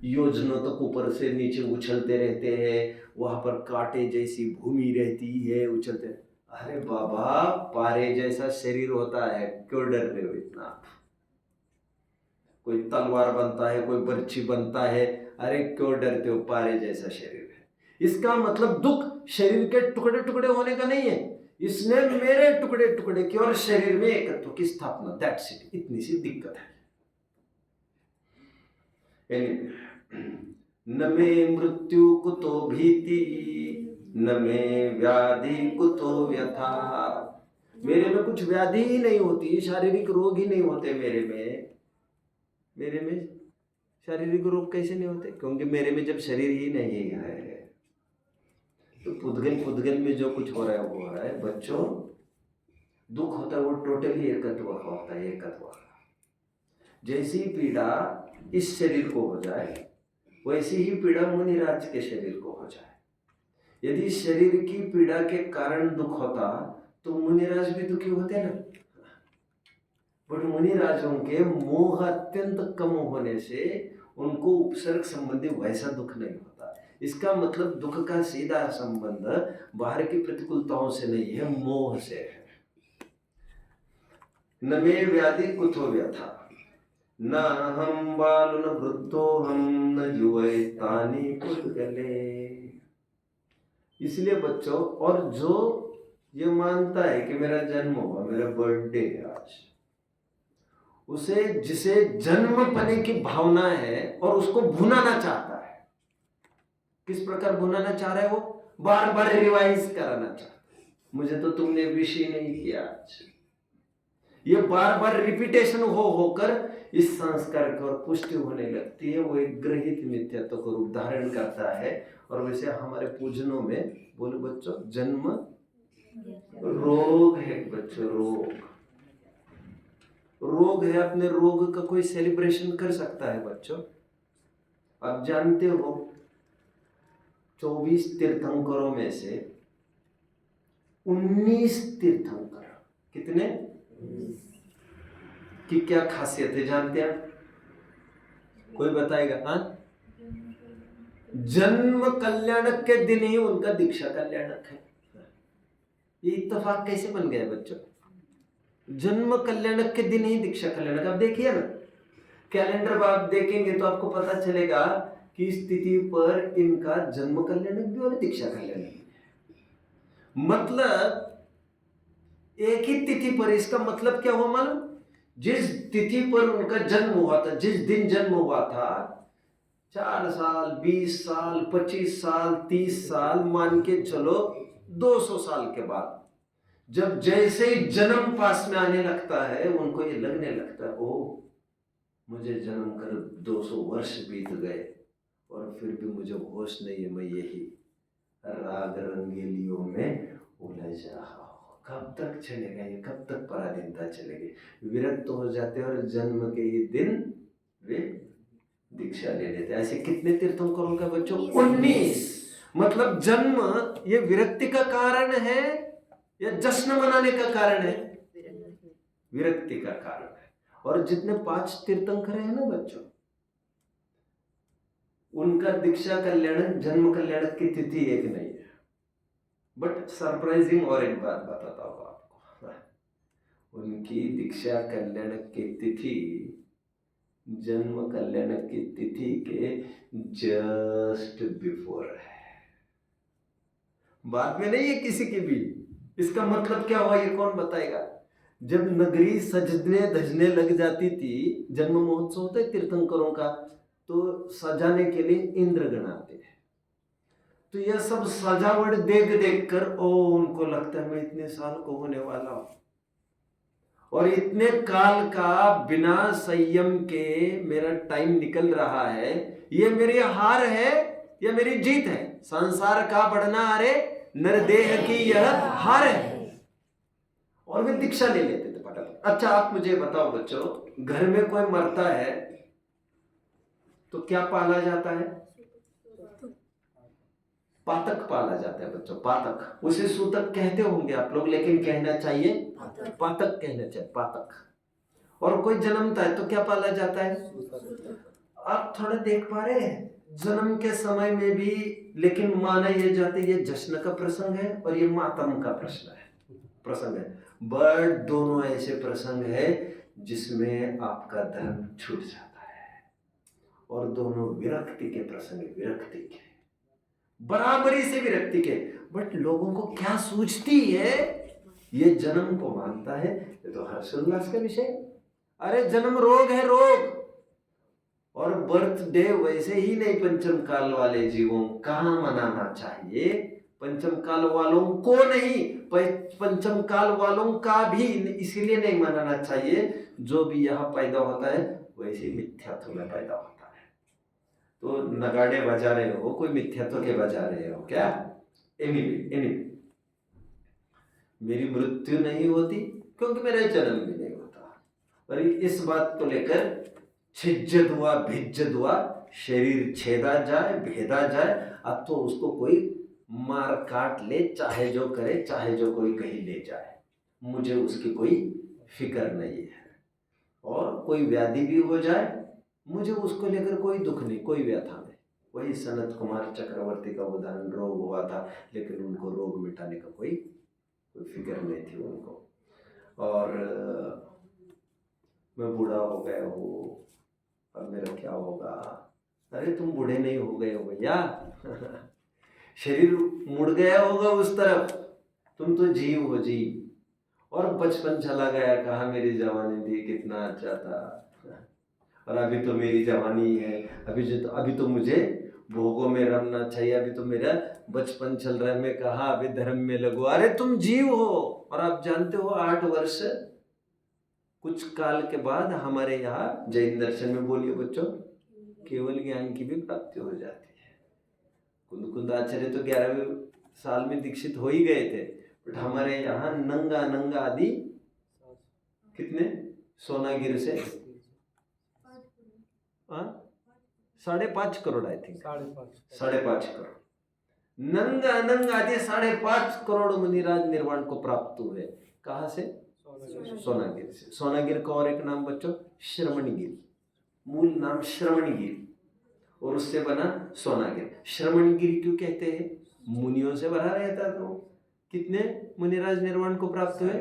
योजनों तक ऊपर से नीचे उछलते रहते हैं, वहां पर कांटे जैसी भूमि रहती है, उछलते। अरे बाबा, पारे जैसा शरीर होता है, क्यों डर रहे हो इतना? कोई तलवार बनता है, कोई बर्छी बनता है, अरे क्यों डरते हो? पारे जैसा शरीर है। इसका मतलब दुख शरीर के टुकड़े टुकड़े होने का नहीं है, इसने मेरे टुकड़े टुकड़े किए और शरीर में एकत्व की स्थापना, दैट्स इट। इतनी सी दिक्कत है। न मे मृत्यु कुतो भीति, न मे व्याधि कुतो व्यथा। मेरे में कुछ व्याधि ही नहीं होती, शारीरिक रोग ही नहीं होते मेरे में शारीरिक रोग कैसे नहीं होते? क्योंकि मेरे में जब शरीर ही नहीं है तो पुद्गल में जो कुछ हो रहा है वो हो रहा है। बच्चों, दुख होता है वो टोटली एकत्व का होता है, एकत्व। जैसी पीड़ा इस शरीर को हो जाए वैसी ही पीड़ा मुनिराज के शरीर को हो जाए। यदि शरीर की पीड़ा के कारण दुख होता तो मुनिराज भी दुखी होते ना। बट मुनिराजों के मोह अत्यंत कम होने से उनको उपसर्ग संबंधी वैसा दुख नहीं होता। इसका मतलब दुख का सीधा संबंध बाहर की प्रतिकूलताओं से नहीं है, मोह से है। न मे व्याधि कुतो व्यथा, न हम बाल न वृद्धो हम न युवैतानि पुद्गले। इसलिए बच्चों, और जो ये मानता है कि मेरा जन्म हुआ, मेरा बर्थडे है आज, उसे जिसे जन्म पाने की भावना है और उसको भुनाना चाहता है। किस प्रकार भुनाना चाह रहा है? वो बार बार रिवाइज कराना चाहता है। मुझे तो तुमने विश ही नहीं किया आज। ये बार बार रिपीटेशन होकर इस संस्कार की ओर पुष्टि होने लगती है। वो एक ग्रहित मिथ्यात्व को रूप धारण करता है। और वैसे हमारे पूजनों में बोलो बच्चों, जन्म रोग है। बच्चों, रोग है। अपने रोग का कोई सेलिब्रेशन कर सकता है? बच्चों, आप जानते हो 24 तीर्थंकरों में से 19 तीर्थंकर, कितने की क्या खासियत है जानते हैं? कोई बताएगा? हाँ, जन्म कल्याणक के दिन ही उनका दीक्षा कल्याणक है। ये इत्तेफाक कैसे बन गया बच्चों? जन्म कल्याणक के दिन ही दीक्षा कल्याणक। आप देखिए ना, कैलेंडर आप देखेंगे तो आपको पता चलेगा कि इस तिथि पर इनका जन्म कल्याणक भी और दीक्षा कल्याणक भी। मतलब एक ही तिथि पर, इसका मतलब क्या हुआ मालूम? जिस तिथि पर उनका जन्म हुआ था, जिस दिन जन्म हुआ था, 4 साल, 20 साल, 25 साल, 30 साल, मान के चलो 200 साल के बाद जब जैसे ही जन्म पास में आने लगता है, उनको ये लगने लगता है, ओ मुझे जन्म कर 200 वर्ष बीत गए और फिर भी मुझे होश नहीं है। मैं यही राग रंगेलियों में उलझ रहा हूँ। कब तक चलेगा ये? कब तक पराधीनता चलेगी? विरक्त हो जाते और जन्म के ही दिन वे दीक्षा ले लेते। ऐसे कितने तीर्थंकरों का बच्चों? 19। मतलब जन्म ये विरक्ति का कारण है या जश्न मनाने का कारण है? विरक्ति का कारण है। और जितने 5 तीर्थंकर हैं ना बच्चों, उनका दीक्षा कल्याणक, जन्म कल्याणक की तिथि एक नहीं है। बट सरप्राइजिंग और एक बात बताता हूं आपको, उनकी दीक्षा कल्याणक की तिथि जन्म कल्याणक की तिथि के जस्ट बिफोर है, बाद में नहीं है किसी की भी। इसका मतलब क्या हुआ ये कौन बताएगा? जब नगरी सजने धजने लग जाती थी, जन्म महोत्सव होता है तीर्थंकरों का, तो सजाने के लिए इंद्रगण आते हैं। तो यह सब सजावट देख कर उनको लगता है मैं इतने साल को होने वाला हूं और इतने काल का बिना संयम के मेरा टाइम निकल रहा है। ये मेरी हार है या मेरी जीत है? संसार का बढ़ना अरे नरदेह की यह हार है। और वे दीक्षा ले लेते थे पटक। अच्छा आप मुझे बताओ बच्चों, घर में कोई मरता है तो क्या पाला जाता है? पातक पाला जाता है बच्चों, पातक। उसे सूतक कहते होंगे आप लोग, लेकिन कहना चाहिए पातक कहना चाहिए, पातक। और कोई जन्मता है तो क्या पाला जाता है? आप थोड़ा देख पा रहे हैं जन्म के समय में भी, लेकिन माना यह जाता है ये जश्न का प्रसंग है और ये मातम का प्रसंग है। बट दोनों ऐसे प्रसंग है जिसमें आपका धर्म छूट जाता है, और दोनों विरक्ति के प्रसंग है, विरक्ति के, बराबरी से विरक्ति के। बट लोगों को क्या सूझती है, ये जन्म को मानता है, ये तो हर्षोल्लास का विषय। अरे जन्म रोग है, रोग। और बर्थडे वैसे ही नहीं पंचम काल वाले जीवों कहाँ मनाना चाहिए, पंचम काल वालों को नहीं, पंचम काल वालों का भी इसीलिए नहीं मनाना चाहिए, जो भी यहाँ पैदा होता है वैसे मिथ्यात्व में पैदा होता है। तो नगाड़े बजा रहे हो, कोई मिथ्यात्व के बजा रहे हो क्या? एनीवे मेरी मृत्यु नहीं होती क्योंकि मेरा जन्म भी नहीं होता। और इस बात को लेकर छिज्जत हुआ, भिज्जत हुआ, शरीर छेदा जाए, भेदा जाए, अब तो उसको कोई मार काट ले, चाहे जो करे, चाहे जो कोई कहीं ले जाए, मुझे उसकी कोई फिक्र नहीं है। और कोई व्याधि भी हो जाए, मुझे उसको लेकर कोई दुख नहीं, कोई व्यथा नहीं। वही सनत कुमार चक्रवर्ती का उदाहरण, रोग हुआ था लेकिन उनको रोग मिटाने का कोई फिक्र नहीं थी उनको। और मैं बूढ़ा हो गया हूँ, अब मेरा क्या होगा? अरे तुम बूढ़े नहीं हो गए हो भैया शरीर मुड़ गया होगा उस तरफ, तुम तो जीव हो, जीव। और बचपन चला गया, कहा मेरी जवानी थी, कितना अच्छा था, और अभी तो मेरी जवानी है, अभी तो मुझे भोगों में रमना चाहिए, अभी तो मेरा बचपन चल रहा है, मैं कहा अभी धर्म में लगो। अरे तुम जीव हो, और आप जानते हो 8 वर्ष कुछ काल के बाद हमारे यहाँ जैन दर्शन में, बोलिए बच्चों, केवल ज्ञान की भी प्राप्ति हो जाती है। कुंद आचार्य तो 11वें साल में दीक्षित हो ही गए थे, बट हमारे यहाँ नंगा आदि कितने, सोनागिर से 5.5 करोड़, आई थिंक 5.5 करोड़, नंगा आदि 5.5 करोड़ मुनिराज निर्वाण को प्राप्त हुए। कहाँ से? सोनागिर से। सोनागिर का और एक नाम बच्चों श्रवणगिरी, मूल नाम श्रवणगिरी, और उससे बना सोनागिर। श्रवणगिरी क्यों कहते हैं? मुनियों से भरा रहता। तो कितने मुनिराज निर्वाण को प्राप्त हुए?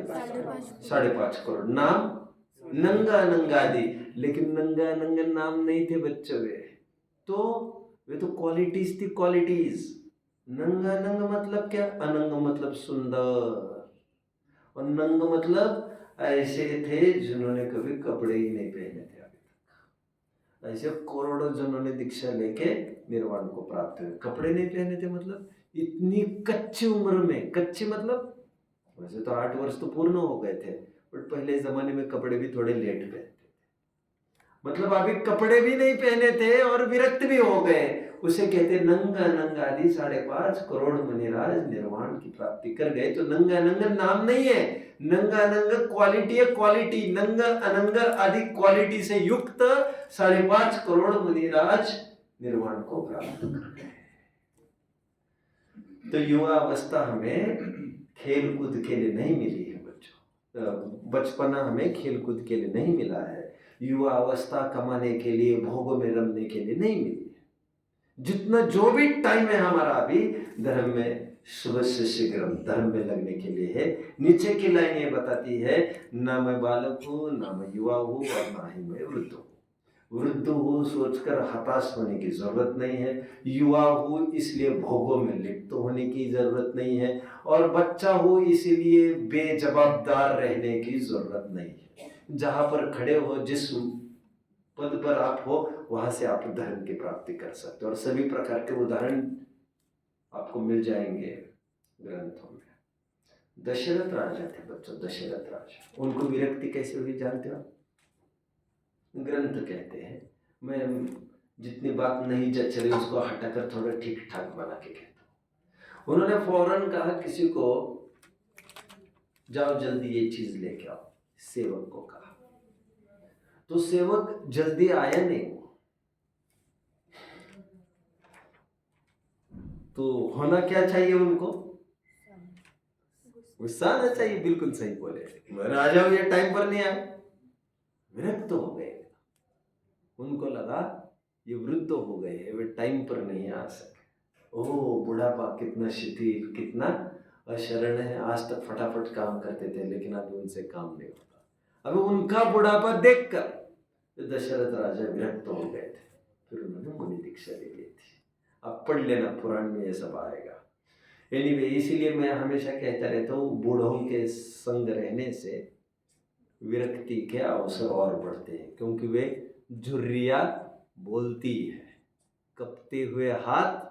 5.5 करोड़। नाम नंगा आदि, लेकिन नंगा नाम नहीं थे बच्चों वे तो क्वालिटीज थी, क्वालिटीज। नंग मतलब क्या? अनंग मतलब सुंदर, और नंग मतलब ऐसे थे जिन्होंने कभी कपड़े ही नहीं पहने थे अभी तक। ऐसे करोड़ों जिन्होंने दीक्षा लेके निर्वाण को प्राप्त हुए, कपड़े नहीं पहने थे, मतलब इतनी कच्ची उम्र में, कच्ची मतलब वैसे तो 8 वर्ष तो पूर्ण हो गए थे, बट पहले जमाने में कपड़े भी थोड़े लेट पहनते थे, मतलब अभी कपड़े भी नहीं पहने थे और विरक्त भी हो गए। उसे कहते नंगा आदि 5.5 करोड़ मुनिराज निर्वाण की प्राप्ति कर गए। तो नंगा नाम नहीं है, नंगा क्वालिटी है, क्वालिटी। नंगा अनंगा आदि क्वालिटी से युक्त 5.5 करोड़ मुनिराज निर्वाण को प्राप्त कर गए। तो युवा अवस्था हमें खेल कूद के लिए नहीं मिली है बच्चों, बचपना हमें खेल कूद के लिए नहीं मिला है, युवा अवस्था कमाने के लिए, भोगों में रमने के लिए नहीं मिली है। जितना जो भी टाइम है हमारा अभी धर्म में, सुबह से शीघ्र धर्म में लगने के लिए है। नीचे की लाइन ये बताती है, ना मैं बालक हूँ, ना मैं युवा हूँ, और ना ही मैं वृद्ध हूँ। वृद्ध हूँ सोचकर हताश होने की जरूरत नहीं है, युवा हूँ इसलिए भोगों में लिप्त होने की जरूरत नहीं है, और बच्चा हूँ इसलिए बेजवाबदार रहने की जरूरत नहीं है। जहां पर खड़े हो, जिस पद पर आप हो, वहां से आप धर्म की प्राप्ति कर सकते हो। और सभी प्रकार के उदाहरण आपको मिल जाएंगे ग्रंथों में। दशरथ राजा थे बच्चों, दशरथ राजा, उनको विरक्ति कैसे हुई जानते हो? ग्रंथ कहते हैं, मैं जितनी बात नहीं जच रही उसको हटाकर थोड़ा ठीक ठाक बना के कहता हूँ। उन्होंने फौरन कहा किसी को, जाओ जल्दी ये चीज लेके आओ। सेवक को कहा। तो सेवक जल्दी आया नहीं, तो होना क्या चाहिए उनको? गुस्सा आना चाहिए। बिल्कुल सही बोले, मैं आ जाओ, ये टाइम पर नहीं आए। विरक्त हो गए। उनको लगा ये वृद्ध हो गए हैं, वे टाइम पर नहीं आ सके। ओह, बुढ़ापा कितना शिथिल, कितना अशरण है। आज तक फटाफट काम करते थे, लेकिन अब उनसे काम नहीं होता। अब उनका बुढ़ापा देखकर दशरथ राजा विरक्त हो गए थे। फिर उन्होंने मुनि दीक्षा ले ली थी। अब पढ़ लेना, पुराण में ये सब आएगा। एनीवे, इसीलिए मैं हमेशा कहता रहता हूँ, बूढ़ों के संग रहने से विरक्ति के अवसर और बढ़ते हैं, क्योंकि वे झुर्रियाँ बोलती है, कपते हुए हाथ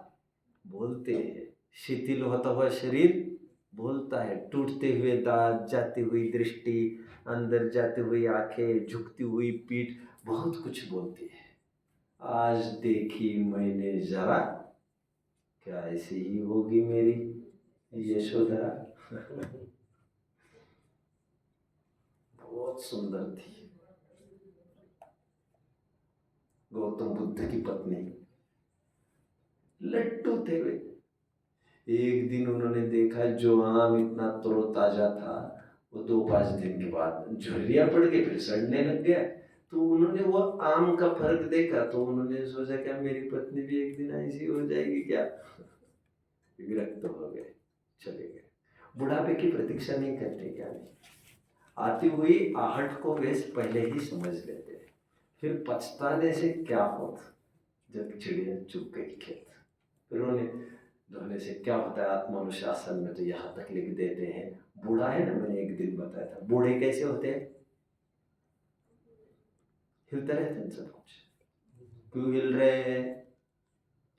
बोलते हैं, शिथिल होता हुआ शरीर बोलता है, टूटते हुए दांत, जाती हुई दृष्टि, अंदर जाती हुई आंखें, झुकती हुई पीठ, बहुत कुछ बोलती है। आज देखी मैंने जरा, क्या ऐसी ही होगी मेरी यशोधरा। बहुत सुंदर थी गौतम बुद्ध की पत्नी। लट्टू थे वे। एक दिन उन्होंने देखा जो आम इतना तरोताजा था, वो 2-5 दिन के बाद झुर्रियाँ पड़ गई, फिर सड़ने लग गया। तो उन्होंने वो आम का फर्क देखा, तो उन्होंने सोचा क्या मेरी पत्नी भी एक दिन ऐसी हो जाएगी क्या? विरक्त हो गए, चले गए। बुढ़ापे की प्रतीक्षा नहीं करते ज्ञानी। आती हुई आहट को वे पहले ही समझ लेते हैं। फिर पछताने से क्या होता, जब चिड़िया चुग गई खेत। फिर उन्हें धोने से क्या होता है? आत्मानुशासन में तो यहाँ तक लिख देते हैं, बूढ़ा है ना, मैंने एक दिन बताया था, बूढ़े कैसे होते हैं? हिलते रहते हैं सब कुछ। क्यों हिल रहे हैं?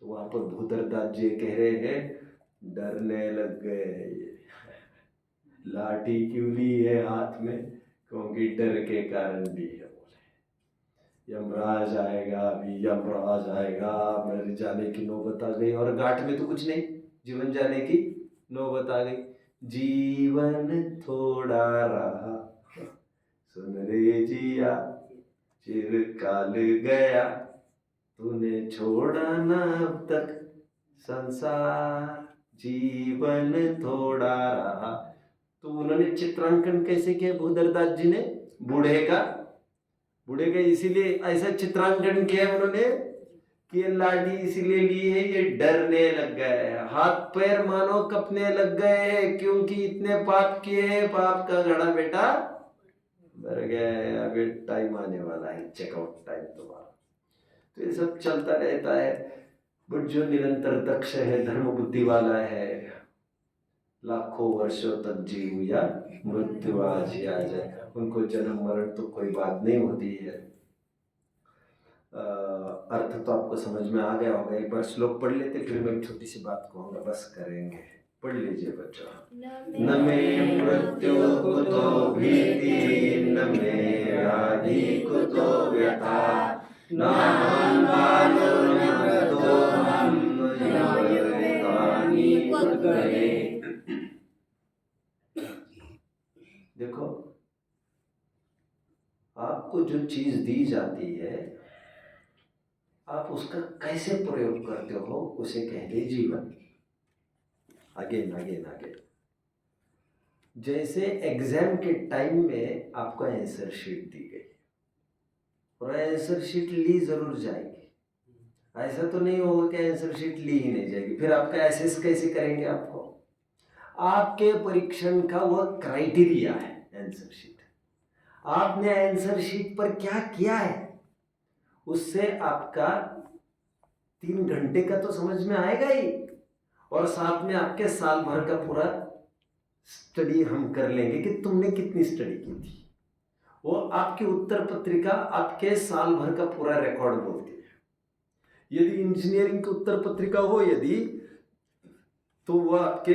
तो वहां पर भूतरदास जी कह रहे हैं, डरने लग गए ये। लाठी क्यों ली है हाथ में? क्योंकि डर के कारण ली है। बोले यमराज आएगा, अभी यमराज आएगा, मेरे जाने की नौबत आ गई। और घाट में तो कुछ नहीं, जीवन जाने की नौबत आ गई। जीवन थोड़ा रहा, सुन रे जिया, चिरकाल गया, तूने छोड़ा ना अब तक संसार, जीवन थोड़ा रहा। तो उन्होंने चित्रांकन कैसे किया भूधरदास जी ने? बूढ़े का इसीलिए ऐसा चित्रांकन किया उन्होंने कि ये लाठी इसीलिए ली है, ये डरने लग गए, हाथ पैर मानो कपने लग गए, क्योंकि इतने पाप किए, पाप का घड़ा बेटा भर गया। अभी टाइम आने वाला है, चेकआउट टाइम तुम्हारा। तो ये सब चलता रहता है। बट जो निरंतर दक्ष है, धर्म बुद्धि वाला है, लाखों वर्षों तक जीव या मृत्यु आज ही आ जाए, उनको जन्म मरण तो कोई बात नहीं होती है। अर्थ तो आपको समझ में आ गया होगा। एक बार श्लोक पढ़ लेते, फिर मैं छोटी सी बात कहूँगा, बस करेंगे। पढ़ लीजिए बच्चों। न मे मृत्यु कुतो भीति, न मे व्याधि कुतो व्यथा, न अहं बालो न वृद्धोऽहं, यौवनानि कुतरे। देखो, आपको जो चीज दी जाती है, आप उसका कैसे प्रयोग करते हो, उसे कहते जीवन। Again again again. जैसे एग्जाम के टाइम में आपको आंसर शीट दी गई, और आंसर शीट ली जरूर जाएगी। ऐसा तो नहीं होगा कि आंसर शीट ली ही नहीं जाएगी। फिर आपका एसेस कैसे करेंगे? आपको आपके परीक्षण का वह क्राइटेरिया है आंसर शीट। आपने आंसर शीट पर क्या किया है, उससे आपका 3 घंटे का तो समझ में आएगा ही, और साथ में आपके साल भर का पूरा स्टडी हम कर लेंगे कि तुमने कितनी स्टडी की थी। वो आपकी उत्तर पत्रिका आपके साल भर का पूरा रिकॉर्ड बोलती है। यदि इंजीनियरिंग की उत्तर पत्रिका हो यदि, तो वह आपके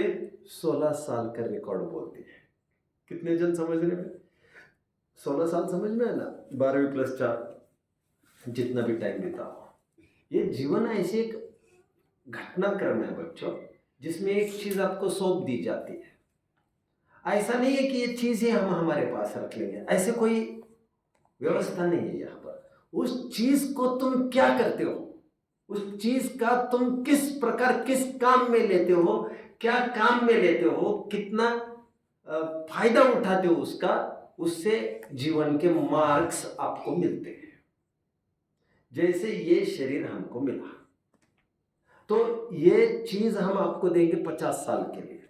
16 साल का रिकॉर्ड बोलती है। कितने जन समझने में? 16 साल समझ में है ना? 12वीं + 4 जितना भी टाइम देता हो। ये जीवन ऐसे एक घटनाक्रम है बच्चों, जिसमें एक चीज आपको सौंप दी जाती है। ऐसा नहीं है कि ये चीज ही हम हमारे पास रख लेंगे, ऐसे कोई व्यवस्था नहीं है यहाँ पर। उस चीज को तुम क्या करते हो, उस चीज का तुम किस प्रकार किस काम में लेते हो, क्या काम में लेते हो, कितना फायदा उठाते हो उसका, उससे जीवन के मार्क्स आपको मिलते हैं। जैसे ये शरीर हमको मिला तो ये चीज हम आपको देंगे 50 साल के लिए,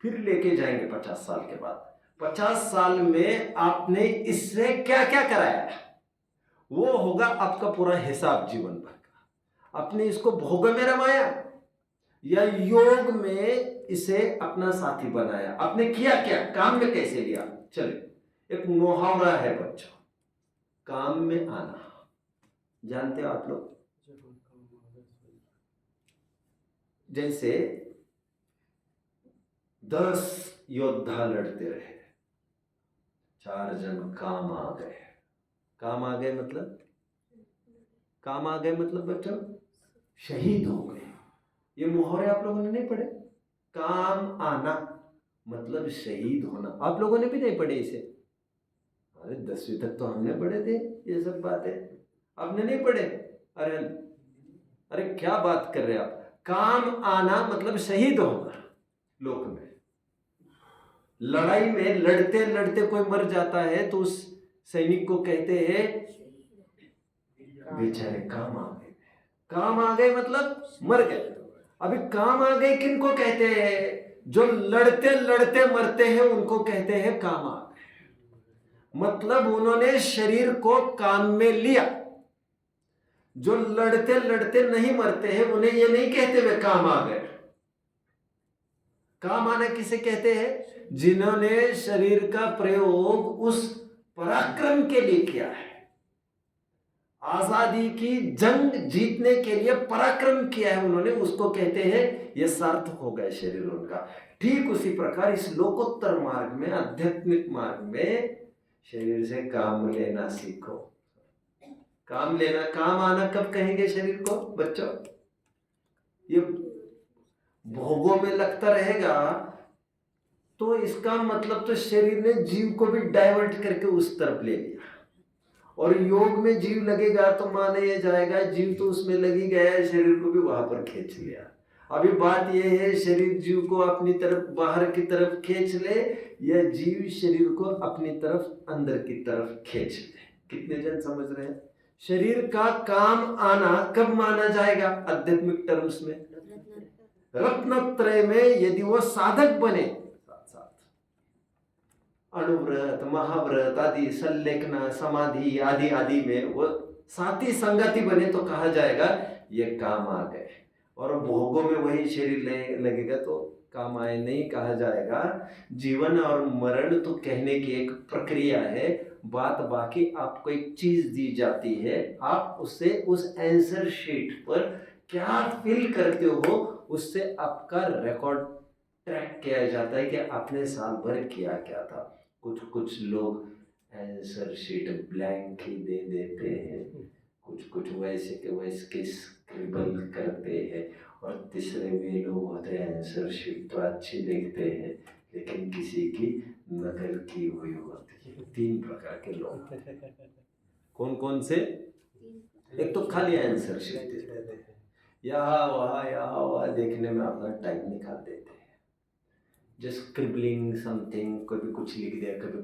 फिर लेके जाएंगे 50 साल के बाद। 50 साल में आपने इससे क्या क्या कराया, वो होगा आपका पूरा हिसाब जीवन भर का। आपने इसको भोग में रमाया या योग में इसे अपना साथी बनाया, आपने किया क्या, काम में कैसे लिया। चलिए एक मुहावरा है बच्चों, काम में आना, जानते हो आप लोग? जैसे 10 योद्धा लड़ते रहे, 4 जन काम आ गए। काम आ गए मतलब, काम आ गए मतलब बच्चों शहीद हो गए। ये मुहावरे आप लोगों ने नहीं पढ़े? काम आना मतलब शहीद होना, आप लोगों ने भी नहीं पढ़े इसे? अरे 10वीं तक तो हमने पढ़े थे ये सब बातें, आपने नहीं पढ़े? अरे अरे क्या बात कर रहे हैं आप। काम आना मतलब शहीद होना। लोक में लड़ाई में लड़ते लड़ते कोई मर जाता है तो उस सैनिक को कहते हैं बेचारे काम आ गए। काम आ गए मतलब मर गए। अभी काम आ गए किनको कहते हैं? जो लड़ते लड़ते मरते हैं उनको कहते हैं काम आ गए। मतलब उन्होंने शरीर को काम में लिया। जो लड़ते लड़ते नहीं मरते हैं उन्हें ये नहीं कहते वे काम आ गए। काम आना किसे कहते हैं? जिन्होंने शरीर का प्रयोग उस पराक्रम के लिए किया है, आजादी की जंग जीतने के लिए पराक्रम किया है उन्होंने, उसको कहते हैं ये सार्थक हो गया शरीर उनका। ठीक उसी प्रकार इस लोकोत्तर मार्ग में, आध्यात्मिक मार्ग में शरीर से काम लेना सीखो। काम लेना, काम आना कब कहेंगे शरीर को बच्चों? ये भोगों में लगता रहेगा तो इसका मतलब तो शरीर ने जीव को भी डाइवर्ट करके उस तरफ ले लिया। और योग में जीव लगेगा तो माना यह जाएगा जीव तो उसमें लगी गया है, शरीर को भी वहां पर खींच लिया। अभी बात यह है शरीर जीव को अपनी तरफ बाहर की तरफ खींच ले या जीव शरीर को अपनी तरफ अंदर की तरफ खींच ले। कितने जन समझ रहे हैं? शरीर का काम आना कब माना जाएगा आध्यात्मिक टर्म्स में? रत्नत्रय में यदि वो साधक बने, अणुव्रत, महाव्रत आदि, संलेखना, समाधि आदि आदि में वो साथी संगति बने तो कहा जाएगा ये काम आ गए। और भोगों में वही शरीर लगेगा तो काम आए नहीं कहा जाएगा। जीवन और मरण तो कहने की एक प्रक्रिया है, बात बाकी आपको एक चीज दी जाती है, आप उससे उस आंसर शीट पर क्या फिल करते हो उससे आपका रिकॉर्ड ट्रैक किया जाता है कि आपने साल भर किया क्या था। कुछ लोग आंसर शीट ब्लैंक ही दे देते हैं, कुछ वैसे के वैसे स्क्रिबल करते हैं, और तीसरे वे लोग होते हैं आंसर शीट तो अच्छी लिखते हैं लेकिन किसी की नकल की हुई होती है। 3 प्रकार के लोग। कौन कौन से? एक तो खाली आंसर शीट देते हैं, यहाँ वहाँ देखने में अपना टाइम निकाल देते हैं, जस्ट स्क्रिबलिंग समथिंग, कभी कुछ लिख दिया, कभी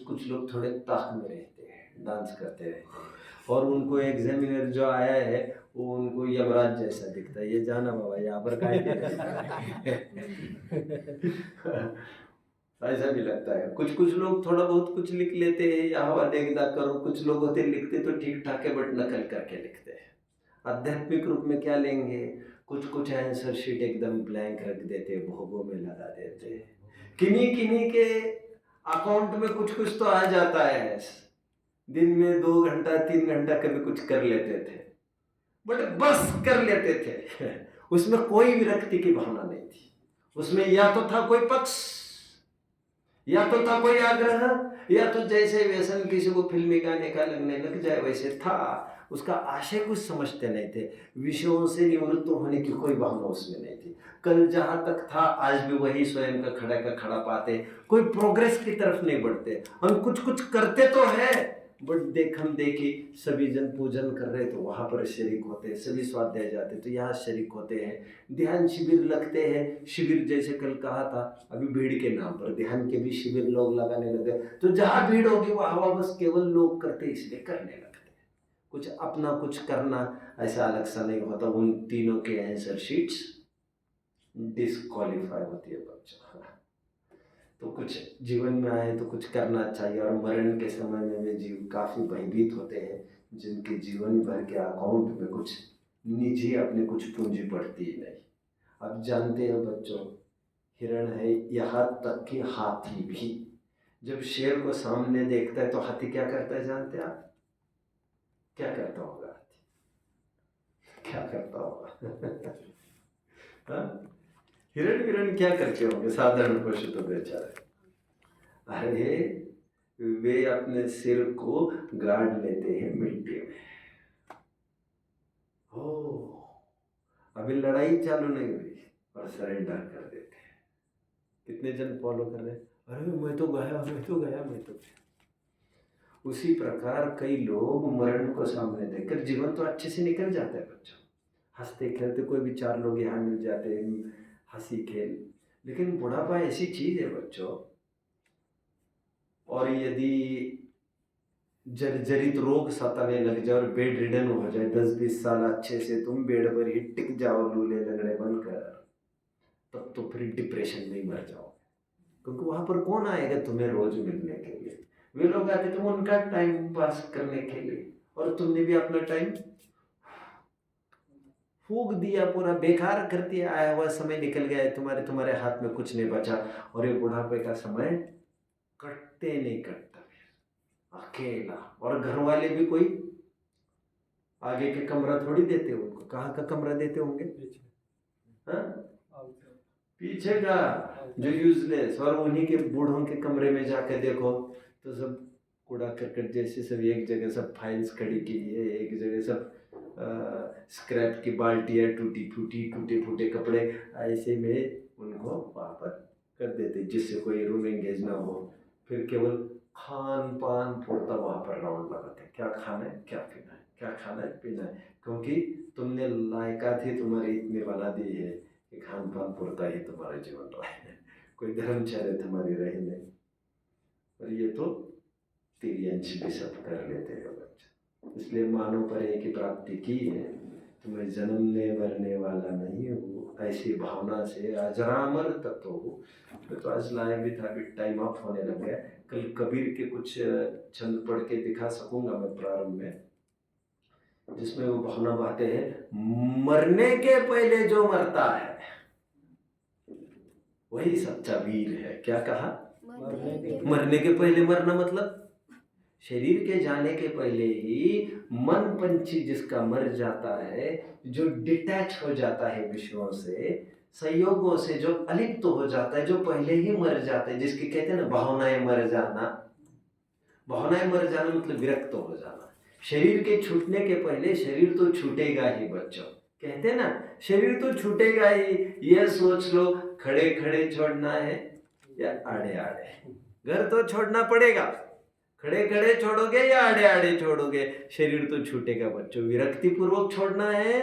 कुछ लोग थोड़े ताक में रहते हैं, डांस करते रहते हैं, और उनको एग्जामिनर जो आया है वो उनको यमराज जैसा दिखता है, ये जाना बाबा यहाँ पर काय ऐसा भी लगता है। कुछ लोग थोड़ा बहुत कुछ लिख लेते हैं, यहाँ देखदा करो, कुछ लोग होते लिखते तो ठीक ठाक है बट नकल करके लिखते हैं। आध्यात्मिक रूप में क्या लेंगे? कुछ आंसर शीट एकदम ब्लैंक रख देते, भोगों में लगा देते। किन्हीं के अकाउंट में कुछ तो आ जाता है, दिन में 2 घंटा 3 घंटा कभी कुछ कर लेते थे, बट बस कर लेते थे। उसमें कोई विरक्ति की भावना नहीं थी, उसमें या तो था कोई पक्ष, या तो था कोई आग्रह, या तो जैसे व्यसन किसी को फिल्मी गाने का लगने लग जाए वैसे था, उसका आशय कुछ समझते नहीं थे, विषयों से निवृत्त होने की कोई भावना उसमें नहीं थी। कल जहाँ तक था आज भी वही स्वयं का खड़ा पाते, कोई प्रोग्रेस की तरफ नहीं बढ़ते। हम कुछ कुछ करते तो है, बट देखम देखी सभी जन पूजन कर रहे तो वहाँ पर शरीक होते, सभी स्वाध्याय जाते तो यहाँ शरीक होते हैं, ध्यान शिविर लगते हैं। शिविर जैसे कल कहा था, अभी भीड़ के नाम पर ध्यान के भी शिविर लोग लगाने लगे, तो जहाँ भीड़ होगी वहाँ बस केवल लोग करते इसलिए करने लगते। कुछ अपना कुछ करना ऐसा अलग सा नहीं होता। उन तीनों के आंसर शीट्स डिस्क्वालीफाई होती है बच्चों। तो कुछ जीवन में आए तो कुछ करना चाहिए, और मरण के समय में वे जीव काफ़ी भयभीत होते हैं जिनके जीवन भर के अकाउंट में कुछ निजी अपनी कुछ पूंजी पड़ती ही नहीं। अब जानते हैं बच्चों, हिरण है, यहाँ तक कि हाथी भी जब शेर को सामने देखता है तो हाथी क्या करता है जानते हैं आप? क्या करता होगा हाथी? क्या करता होगा? हाँ? हिरण क्या करते होंगे साधारण पशु तो बेचारे? अरे वे अपने सिर को गाड़ लेते हैं मिट्टी में। ओ, अभी लड़ाई चालू नहीं हुई और सरेंडर कर देते हैं। कितने जन फॉलो कर रहे हैं? अरे मैं तो गया। उसी प्रकार कई लोग मरण को सामने देखकर जीवन तो अच्छे से निकल जाता है बच्चों, हंसते खेलते, कोई भी चार लोग यहाँ मिल जाते हैं, हंसी खेल। लेकिन बुढ़ापा ऐसी चीज है बच्चों, और यदि जर्जरित रोग सताने लग जाए और बेड रिडन हो जाए, 10-20 साल अच्छे से तुम बेड पर ही टिक जाओ लूले लगड़े बनकर, तब तो फिर डिप्रेशन में ही मर जाओ। क्योंकि वहां पर कौन आएगा तुम्हें रोज मिलने के लिए? वे लोग आते तुम उनका टाइम पास करने के लिए, और तुमने भी अपना टाइम फूक दिया, पूरा बेकार कर दिया। आया हुआ समय निकल गया, तुम्हारे हाथ में कुछ नहीं बचा, और ये बुढ़ापे का समय कटते नहीं कटता, अकेला। और घर वाले भी कोई आगे के कमरा थोड़ी देते उनको, कहाँ का कमरा देते होंगे? पीछे का, जो यूजलेस। और उन्हीं के बूढ़ों के कमरे में जाकर देखो तो सब कूड़ा करकट जैसे सब एक जगह, सब फाइल्स खड़ी की है एक जगह, सब स्क्रैप की बाल्टियाँ, टूटे फूटे कपड़े, ऐसे में उनको वहाँ पर कर देते जिससे कोई रूम एंगेज ना हो। फिर केवल खान पान पूर्ता वहाँ पर राउंड लगाते हैं, क्या खाना है क्या पीना है, क्या खाना है पीना है, क्योंकि तुमने लायकात ही तुम्हारी इतनी बना दी है कि खान पान पूर्ता ही तुम्हारा जीवन रहा है, कोई धर्मचर्या तुम्हारी रही नहीं। और ये तो तिर्यंश भी सब कर लेते हैं बच्चे। इसलिए मानो पर एक ही प्राप्ति की है, तुम्हें जन्मने मरने वाला नहीं हो, ऐसी भावना से अजरामर तत्व हो। तो आज लाया भी था, अभी टाइम ऑफ होने लग गया। कल कबीर के कुछ छंद पढ़ के दिखा सकूंगा मैं प्रारंभ में, जिसमें वो भावना बातें हैं, मरने के पहले जो मरता है वही सच्चा वीर है। क्या कहा? मरने के पहले मरना मतलब शरीर के जाने के पहले ही मन पंछी जिसका मर जाता है, जो डिटैच हो जाता है विषयों से, संयोगों से जो अलिप्त हो जाता है, जो पहले ही मर जाता है, जिसके कहते हैं ना भावनाएं मर जाना। भावनाएं मर जाना मतलब विरक्त हो जाना। शरीर के छूटने के पहले शरीर तो छूटेगा ही बच्चों, कहते हैं ना शरीर तो छूटेगा ही। यह सोच लो, खड़े खड़े छोड़ना है या आड़े आड़े? घर तो छोड़ना पड़ेगा, खड़े खड़े छोड़ोगे या आड़े आड़े छोड़ोगे, शरीर तो छूटेगा बच्चों। विरक्ति पूर्वक छोड़ना है,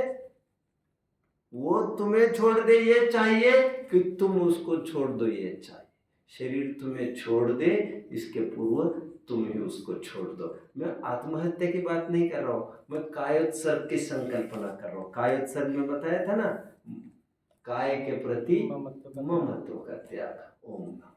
वो तुम्हें छोड़ दे ये चाहिए कि तुम उसको छोड़ दो ये चाहिए। शरीर तुम्हें छोड़ दे इसके पूर्व तुम ही उसको छोड़ दो। मैं आत्महत्या की बात नहीं कर रहा हूं, मैं कायोत्सर्ग की संकल्पना कर रहा हूं। कायोत्सर्ग में बताया था ना, काय के प्रति ममत्व का त्याग। ओम नमः